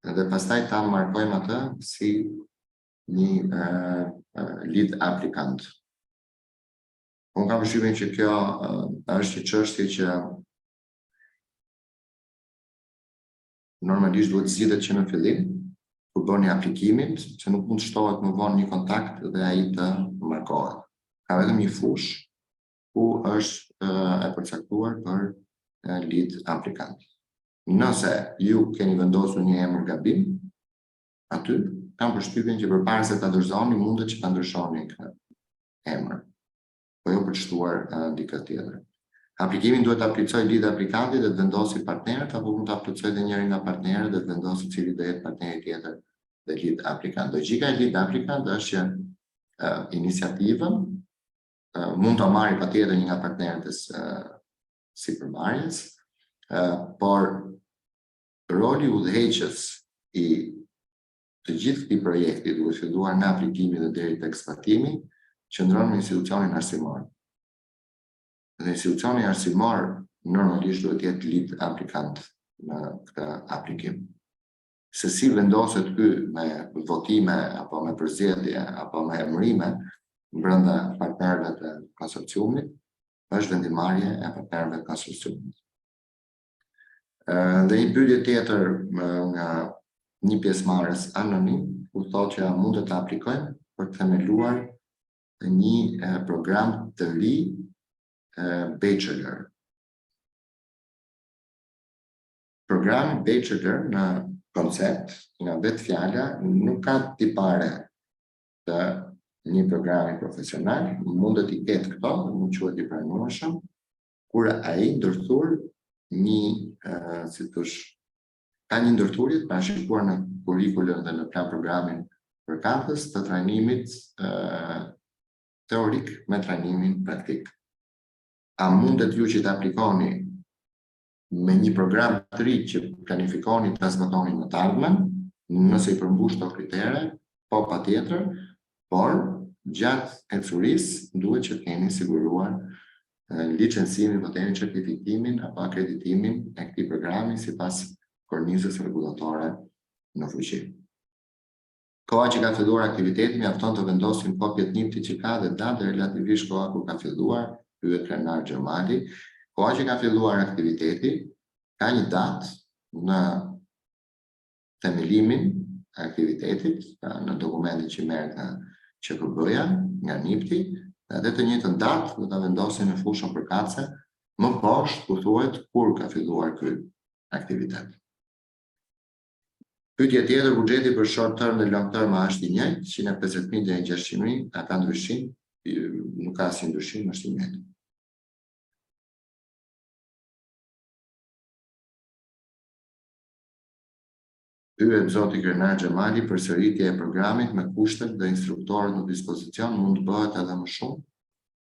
dhe pastaj ta markojmë atë si një lead applicant. Unë kam përshtypjen që kjo është një çështje që normalisht duhet zgjidhet që në fillim, kur bëni aplikimin, që nuk mund të shtohet më vonë një kontakt dhe ai të markohet. Ka vetëm një fushë ku është e përcaktuar për lead applicant. Nëse ju keni vendosur një emër gabim, aty kam përshtypjen që përpara se ta dorëzoni mundet që ta ndryshoni këtë emër, po jo për të shtuar dikë tjetër. Aplikimin duhet ta plotësoj lead applikanti dhe të vendosë partnerët, apo mund ta plotësoj edhe njëri nga partnerët dhe të vendosë cili do jetë partneri tjetër dhe lead applicant. Logjika e lead applicant është që iniciativën mund të marrë patjetër një nga partnerët e sipërmarrjes, por roli udhëheqës i të gjithë këtij projekti duhet filluar nga aplikimi dhe deri tek zbatimi, qëndron në institucionin arsimor. Dhe institucioni arsimor normalisht duhet të jetë lead applicant në këtë aplikim. Se si vendoset ky me votime apo me përzgjedhje apo me emërime brenda partnerëve të konsorciumit, është vendimarrje e partnerëve të konsorciumit. Dhe një pyetje tjetër nga një pjesëmarrës anonim, ku thotë që mund të aplikojmë për të themeluar një program të ri bachelor. Programi bachelor në koncept, nga vetë fjala, nuk ka tipare të një programi profesional, mund të ketë këto, mund quhet i pranueshëm, kur ai ndërthur një, si thosh, ka një ndërthurje të parashikuar në kurrikulum dhe në plan programin përkatës të trajnimit teorik me trajnimin praktik. A mundet ju që të aplikoni me një program të ri që planifikoni të zbatoni në të ardhmen, nëse i përmbush këto kritere, po patjetër, por gjatë ecurisë duhet që keni siguruar licencimin, po themi certifikimin apo akreditimin e këtij programi sipas kornizës rregullatore në fuqi. Koha që ka filluar aktiviteti mjafton të vendosim kopjet njëjti që ka dhe datë relativisht koha kur ka filluar, pyet krenar Xhamali. Koha që ka filluar aktiviteti ka një datë në themelimin e aktivitetit, në dokumentin që merret nga QKB-ja, nga NIPT-i, dhe të njëjtën datë do ta vendosin në fushën përkatëse më poshtë ku thuhet kur ka filluar ky aktivitet. Pyetja tjetër, buxheti për short term dhe long term është i njëjtë, 150.000 deri në 600.000, a ka ndryshim? Nuk ka asnjë ndryshim, është i njëjtë. Pyet zoti Krenar Xhamali, përsëritja e programit me kushtet dhe instruktorët në dispozicion mund të bëhet edhe më shumë?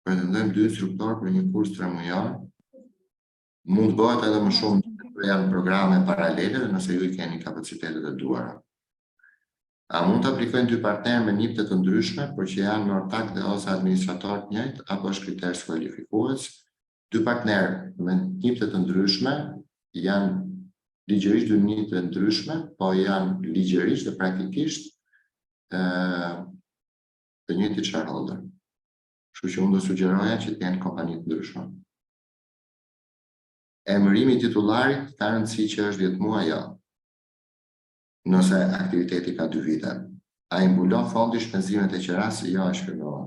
Pretendojmë 2 instruktorë për një kurs 3 mujar. Mund të bëhet edhe më shumë, janë programe paralele dhe nëse ju i keni kapacitetet e duara. A mund të aplikojnë 2 partnerë me NIPT të ndryshme, por që janë me ortak dhe ose administrator të njëjtë, apo është kriter skualifikues? 2 partnerë me NIPT të ndryshme janë ligjërisht 2 NIPT të ndryshme, po janë ligjërisht dhe praktikisht të njëjtit shareholder. Kështu që unë do sugjeroja që të jenë kompani të ndryshme. Emërimi i titullarit ka rëndësi që është 10 muaj, jo. Nëse aktiviteti ka 2 vite. A i mbulon fondi shpenzimet e qeras? Jo, e shkërnova.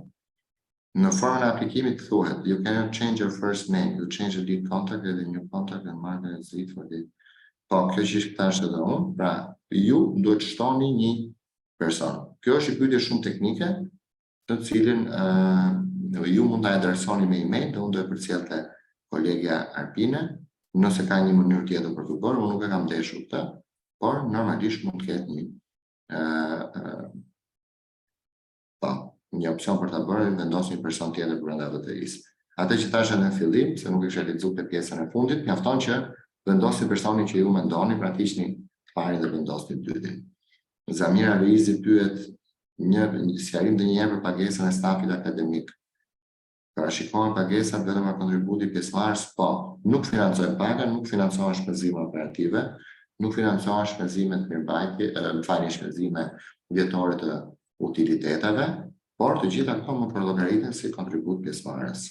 Në formën e aplikimit thuhet, you cannot change your first name, you change the lead contact and the new contact and market is lead for the... Po, kjo që ishtë këta është edhe unë, pra, ju duhet shtoni një person. Kjo është i pyetje shumë teknike, të cilin ju mund të adresoni me email dhe unë do e përcjell te kolegja Arpine, nëse ka një mënyrë tjetër për të bërë, unë nuk e kam ndeshur këtë, por normalisht mund të ketë një opsion për ta bërë, vendos një person tjetër brenda VTI-s. Atë që thashë në fillim, se nuk isha lexuar te pjesën e fundit, mjafton që vendosni personin që ju mendoni, pra hiqni parin dhe vendosni dytin. Zamira Luizi pyet një sqarim të njëherë për pagesën e stafit akademik. Parashikohen pagesat vetëm nga kontributi pjesëmarrës? Po, nuk financojnë paga, nuk financohen shpenzime operative, nuk financohen shpenzimet mirëmbajtje, shpenzime vjetore të utiliteteve, por të gjitha këto mund të llogariten si kontribut pjesëmarrës.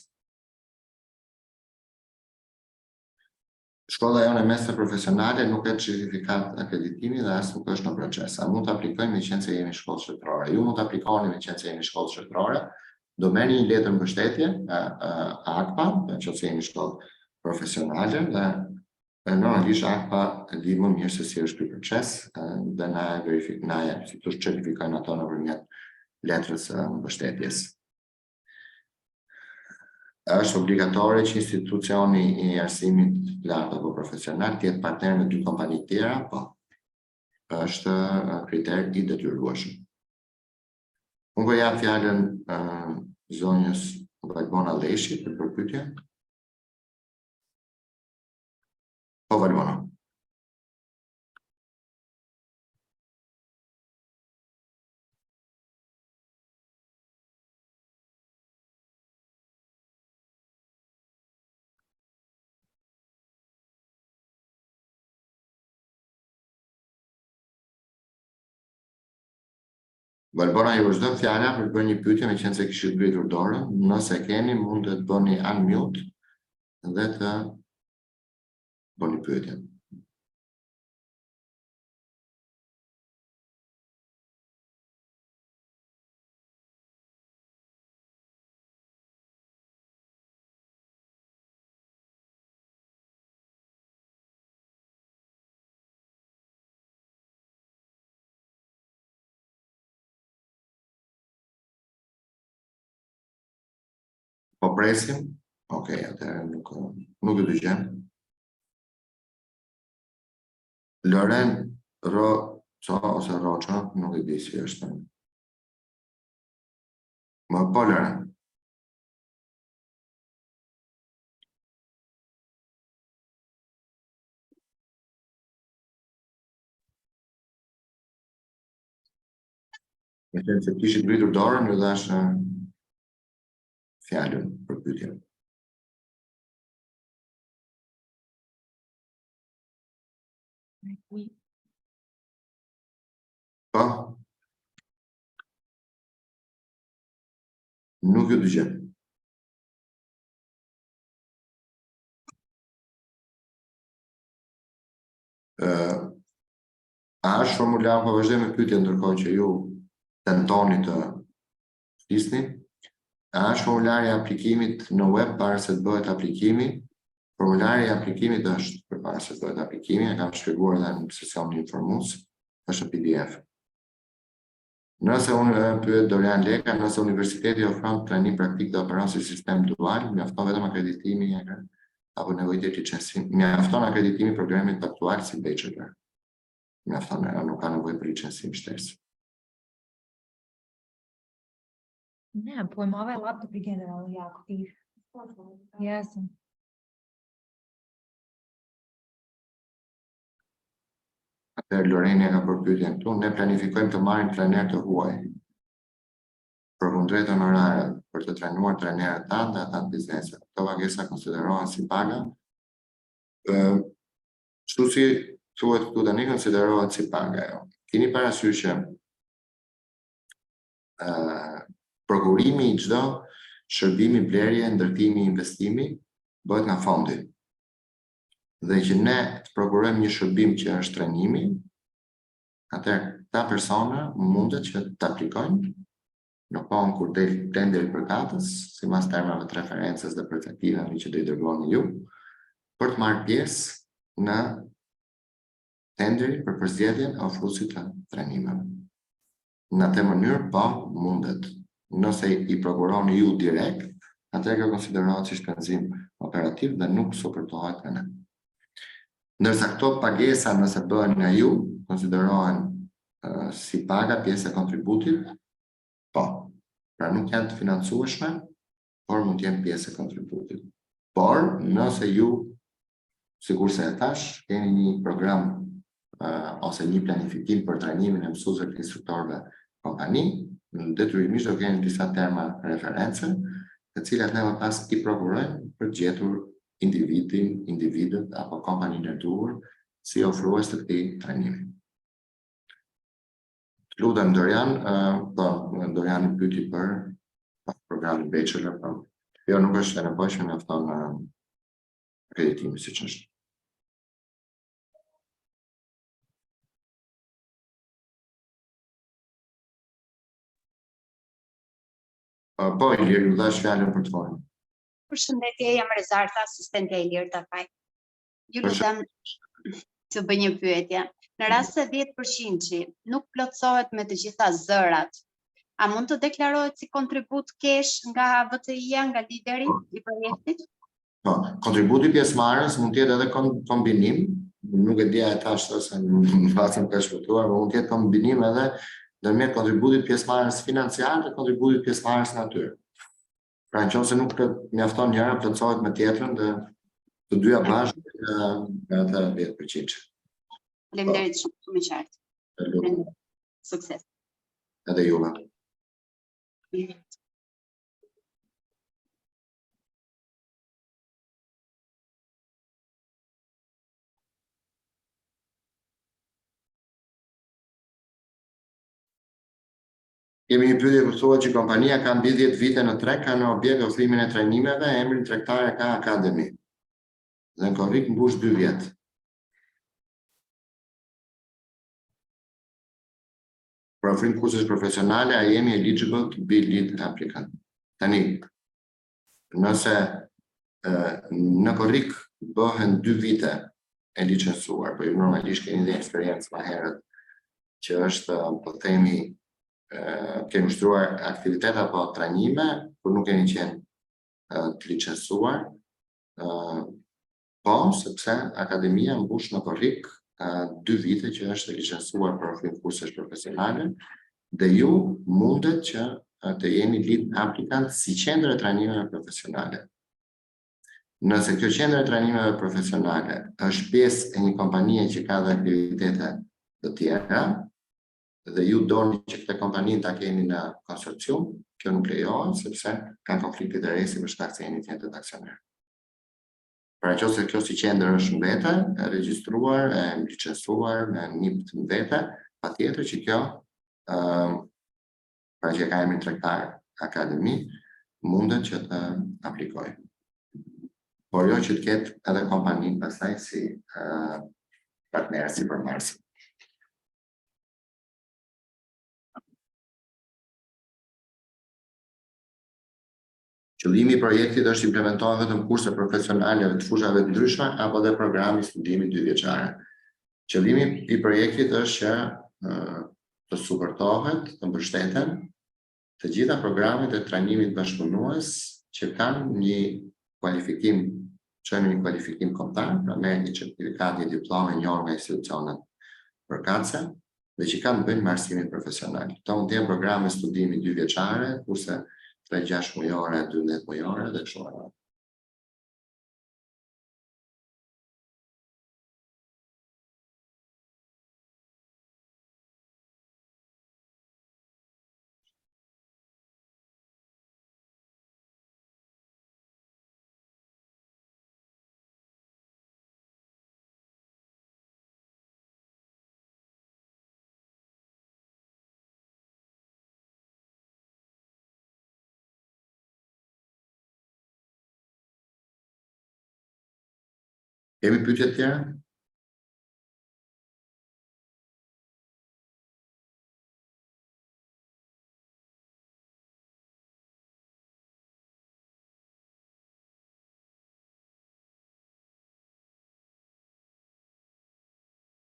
Shkolla jone mesme profesionale nuk ka certifikat akreditimi dhe as nuk është në proces. A mund të aplikojmë me licencë e jemi shkollë shtetërore? Ju mund të aplikoni me licencë e jemi shkollë shtetërore, do merrni një letër mbështetje, AKPA, nëse jemi shkollë profesionale dhe normalisht AKPA di më mirë se si është ky proces dhe na si të certifikojnë ato nëpërmjet letrës së mbështetjes. Është obligatore që institucioni i arsimit lartë apo profesional të jetë partner me 2 kompani të tjera? Po. Është kriter i detyrueshëm. Unë po jap fjalën zonjës Valbona Leshi për përpyetje. Po, Valbona. Valbona, ju vazhdon fjala për të bërë një pyetje, meqense se kishit ngritur dorën, nëse keni mund të bëni unmute dhe të bëni pyetjen. Po presim? Okej, atëherë nuk e dëgjoj. Loren Roço ose Roço, nuk e di si është. Më po Loren. Me qenë se kishit ngritur dorën, ju dash fjalën për pyetjen. Po? Nuk ju dëgjoj. A është formular, po vazhdoj me pyetje ndërkohë që ju tentoni të flisni. A është formulari i aplikimit në web para se të bëhet aplikimi? Formulari i aplikimit është përpara se të bëhet aplikimi, e kam shpjeguar edhe në sesionin informues, është PDF. Nëse unë pyet Dorian Leka, nëse universiteti ofron trajnim praktik dhe operon si sistem dual, mjafton vetëm akreditimi apo nevojë licencim, mjafton akreditimi i programit aktual si bachelor. Mjafton, nuk ka nevojë për licencim shtesë. Ne, po e mave laptop i general ja aktiv. Jesam. Atëherë Loreni ka për pyetjen këtu, ne planifikojmë të marrim trajner të huaj. Përkundrejt honorare për të trajnuar trajnerët tanë dhe ata të biznesit. Këto pagesa konsiderohen si paga. Kështu si thuhet këtu tani konsiderohet si paga. Keni parasysh që prokurimi i çdo shërbimi, blerje, ndërtimi, investimi bëhet nga fondi. Dhe që ne të prokurojmë një shërbim që është trajnimi, atëherë ta persona mundet që të aplikojnë në kohën kur del tenderi përkatës, sipas termave të referencës dhe perspektivave që do i dërgoni ju, për të marrë pjesë në tenderi për përzgjedhjen e ofruesit të trajnimeve. Në atë mënyrë, po, mundet. Nëse i prokuroni ju direkt, atëherë kjo konsiderohet si shpenzim operativ dhe nuk suportohet nga ne. Ndërsa këto pagesa nëse bëhen nga ju, konsiderohen si paga pjesë e kontributit, po, pra nuk janë të financueshme, por mund të jenë pjesë e kontributit. Por, nëse ju, sikurse e thash, keni një program ose një planifikim për trajnimin e mësuesve të instruktorëve kompani, detyrimisht do keni disa terma referencë, të cilat ne më pas i prokurojmë për gjetur individët apo kompaninë e duhur si ofrues të këtij trajnimi. Lutem Dorian, Dorian pyeti për programin bachelor, jo nuk është e nevojshme, mjafton akreditimi siç është. Po, Ilir, ju dash fjalën për të folur. Përshëndetje, jam Rezarta, asistente e Ilir Takaj. Ju lutem të bëj një pyetje. Në rast se 10% nuk plotësohet me të gjitha zërat, a mund të deklarohet si kontribut kesh nga VTI-ja, nga lideri i projektit? Po, kontributi pjesëmarrës mund të jetë edhe kombinim, nuk e dia e tash se në fazën ka shpëtuar, por mund të jetë kombinim edhe ndërmjet kontributit pjesëmarrës financiar dhe kontributit pjesëmarrës natyrë. Pra nëse nuk mjafton njëra, plotësohet me tjetrën dhe të dyja bashkë nga ata 10%. Faleminderit shumë i qartë. Sukses. Edhe juve. Kemi një pyetje ku thuhet që kompania ka mbi 10 vite në treg, ka në objekt ofrimin e trajnimeve, emrin tregtar ka Academy. Dhe në korrik mbush 2 vjet. Për ofrim kursesh profesionale, a jemi eligible to be lead applicant? Tani, nëse në korrik bëhen 2 vite e licencuar, po ju normalisht keni dhe eksperiencë më herët, që është, po themi, kemi ushtruar aktivitet apo trajnime, por nuk keni qenë të licencuar, po, sepse akademia mbush në korrik 2 vite që është e licencuar për ofrim kursesh profesionale dhe ju mundet që të jeni lead applicant si qendër e trajnimeve profesionale. Nëse kjo qendër e trajnimeve profesionale është pjesë e një kompanie që ka dhe aktivitete të tjera dhe ju doni që këtë kompani ta keni në konsorcium, kjo nuk lejohet sepse ka konflikte interesi për shkak se jeni të njëjtët aksioner. Pra qoftë kjo si qendër është në vete, e regjistruar, e licencuar me NIP të vete, patjetër që kjo pra që ka emrin tregtar akademi, mundet që të aplikoj. Por jo që të ketë edhe kompani pastaj si partner, si përmarrësi. Qëllimi i projektit është implementohen vetëm kurse profesionale të fushave të ndryshme apo dhe programi studimi 2 vjeçare. Qëllimi i projektit është që të suportohet, të mbështeten të gjitha programet e trajnimit bashkëpunues që kanë një kualifikim, një kualifikim kombëtar, pra me një certifikat, një diplomë e njohur nga institucionet përkatëse dhe që kanë të bëjnë me arsimin profesional. Këto mund të jenë programe studimi 2 vjeçare, kurse 3-6 mujore, 12 mujore dhe kështu me radhë. Kemi pyetje të tjera?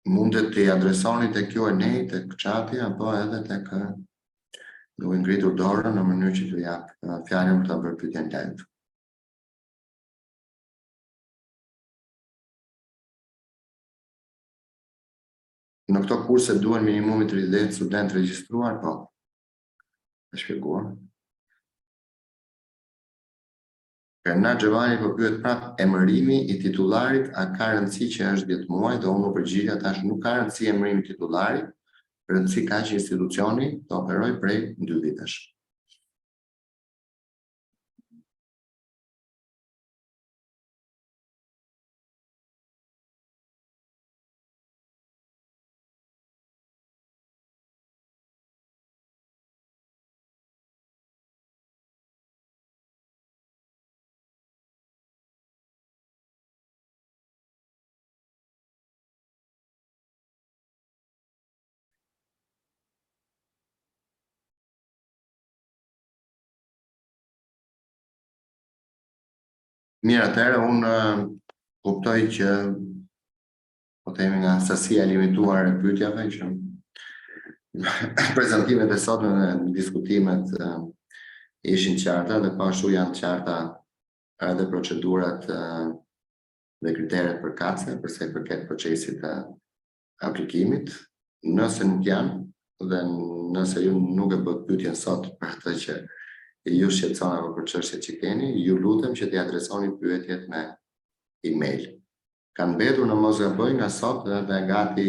Mundet të i adresoni të Q&A, të chati, apo edhe të duke ngritur dorën në mënyrë që të jap fjalën për të bërë pyetjen live. Në këto kurse duhen minimumi 30 student regjistruar, po. E shpjeguar. Kerna Gjevani po pyet prap emërimi i titullarit, a ka rëndësi që është 10 muaj, dhe unë përgjigja tash nuk ka rëndësi emërimi i titullarit, rëndësi ka që institucioni të operoj prej 2 vitesh. Mirë, atëherë unë kuptoj që po themi nga sasia e limituar e pyetjave që prezantimet e sotme në diskutimet ishin qarta dhe pashtu janë qarta edhe procedurat dhe kriteret përkatëse përsa i përket procesit të aplikimit. Nëse nuk janë dhe nëse ju nuk e bët pyetjen sot për atë që ju shqetëson apo për çështjet që keni, ju lutem që t'i adresoni pyetjet me email. Kanë mbetur në mosgaboj nga sot dhe gati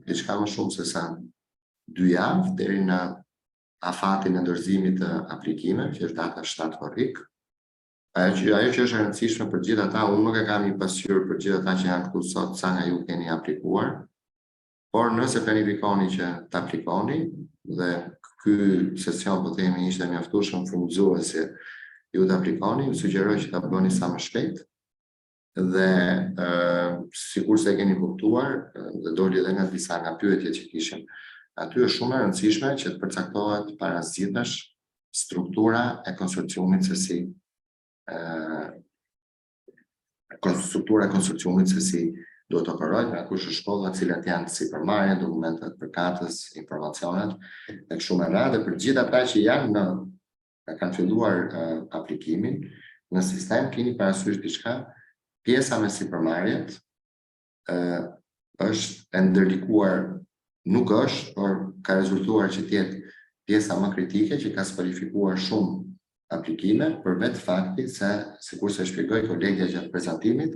diçka më shumë se sa 2 javë deri në afatin e dorëzimit të aplikimeve, që është data 7 korrik. Ajo që është e rëndësishme për gjithë ata, unë nuk e kam një pasqyrë për gjithë ata që janë këtu sot sa nga ju keni aplikuar, por nëse planifikoni që të aplikoni dhe ky sesion po themi ishte mjaftueshëm frymëzuesi ju të aplikoni, ju sugjeroj që ta bëni sa më shpejt dhe sikur se e keni kuptuar dhe doli edhe nga disa nga pyetjet që kishim, aty është shumë e rëndësishme që të përcaktohet para zgjidhjesh struktura e konsorciumit se si duhet të operojë, nga kush është shkolla, cilat janë sipërmarrje, dokumentet përkatës, informacionet, e kështu me radhë, dhe për gjithë ata që janë në kanë filluar aplikimin, në sistem keni parasysh diçka, pjesa me sipërmarrjet është e ndërlikuar, nuk është, por ka rezultuar që tjetë pjesa më kritike që ka sparifikuar shumë aplikime, për vetë fakti se, sikur se shpjegoi kolegja gjatë prezantimit,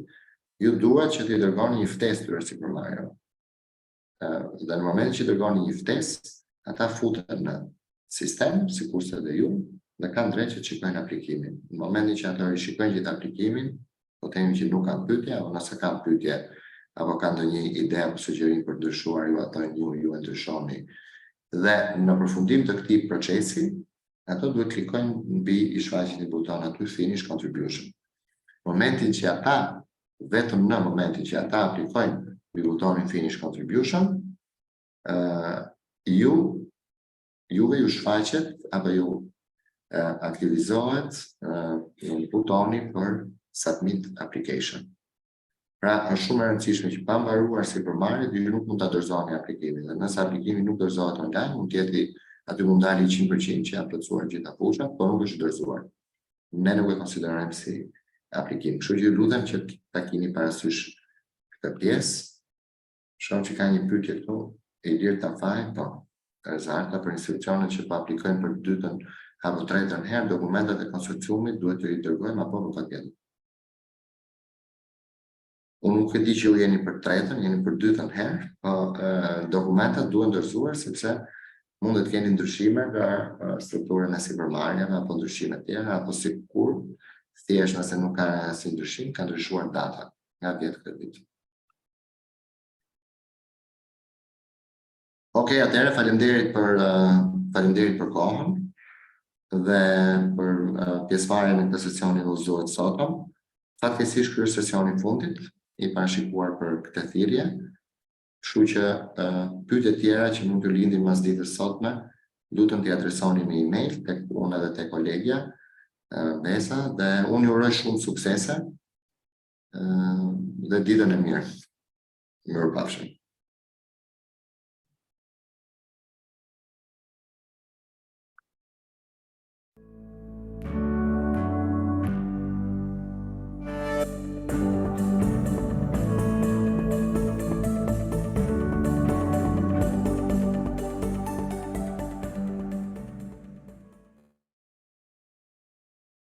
ju duhet që t'i dërgoni një ftesë tyre sipërmarrjeve. Dhe në moment që dërgoni një ftesë, ata futen në sistem, sikurse dhe ju, dhe kanë drejtë që të shikojnë aplikimin. Në momentin që ata rishikojnë gjithë aplikimin, po themi që nuk kanë pyetje, apo nëse kanë pyetje, apo kanë ndonjë ide apo sugjerim për ndryshuar, ju ato ju e ndryshoni. Dhe në përfundim të këtij procesi, ato duhet klikojnë mbi i shfaqet një buton aty finish contribution. Momentin që ata, vetëm në momentin që ata aplikojnë mbi butonin finish contribution, juve ju shfaqet apo ju aktivizohet një butoni për submit application. Pra, është shumë e rëndësishme që pa mbaruar sipërmarrjet, ju nuk mund ta dorëzoni aplikimin. Dhe nëse aplikimi nuk dorëzohet online, mund të jetë aty mund dali 100% që janë plotësuar gjitha fushat, por nuk është dorëzuar. Ne nuk e konsiderojmë si aplikim. Kështu që ju lutem që ta keni parasysh këtë pjesë. Shoh që ka një pyetje këtu, e lirë ta faj, po. Zarta për institucionet që po aplikojnë për dytën apo tretën herë, dokumentat e konsorciumit duhet të i dërgojmë apo nuk patjetër. Unë nuk e di që ju jeni për tretën, jeni për dytën herë, po dokumentat duhen dorëzuar sepse mund të keni ndryshime nga strukturën e sipërmarrjeve apo ndryshime të tjera, apo sikur thjesht nëse nuk ka asnjë ndryshim, ka ndryshuar data nga vjet këtë vit. Okej, atëherë faleminderit për kohën dhe për pjesëmarrjen në këtë sesioni udhëzues sotëm. Fatkeqësisht ky është sesioni i fundit i parashikuar për këtë thirrje. Kështu që pyetje të tjera që mund të lindin pas ditës sotme, lutem t'i adresoni me email tek unë edhe tek kolegja Besa, dhe unë ju uroj shumë suksese dhe ditën e mirë. Mirupafshim.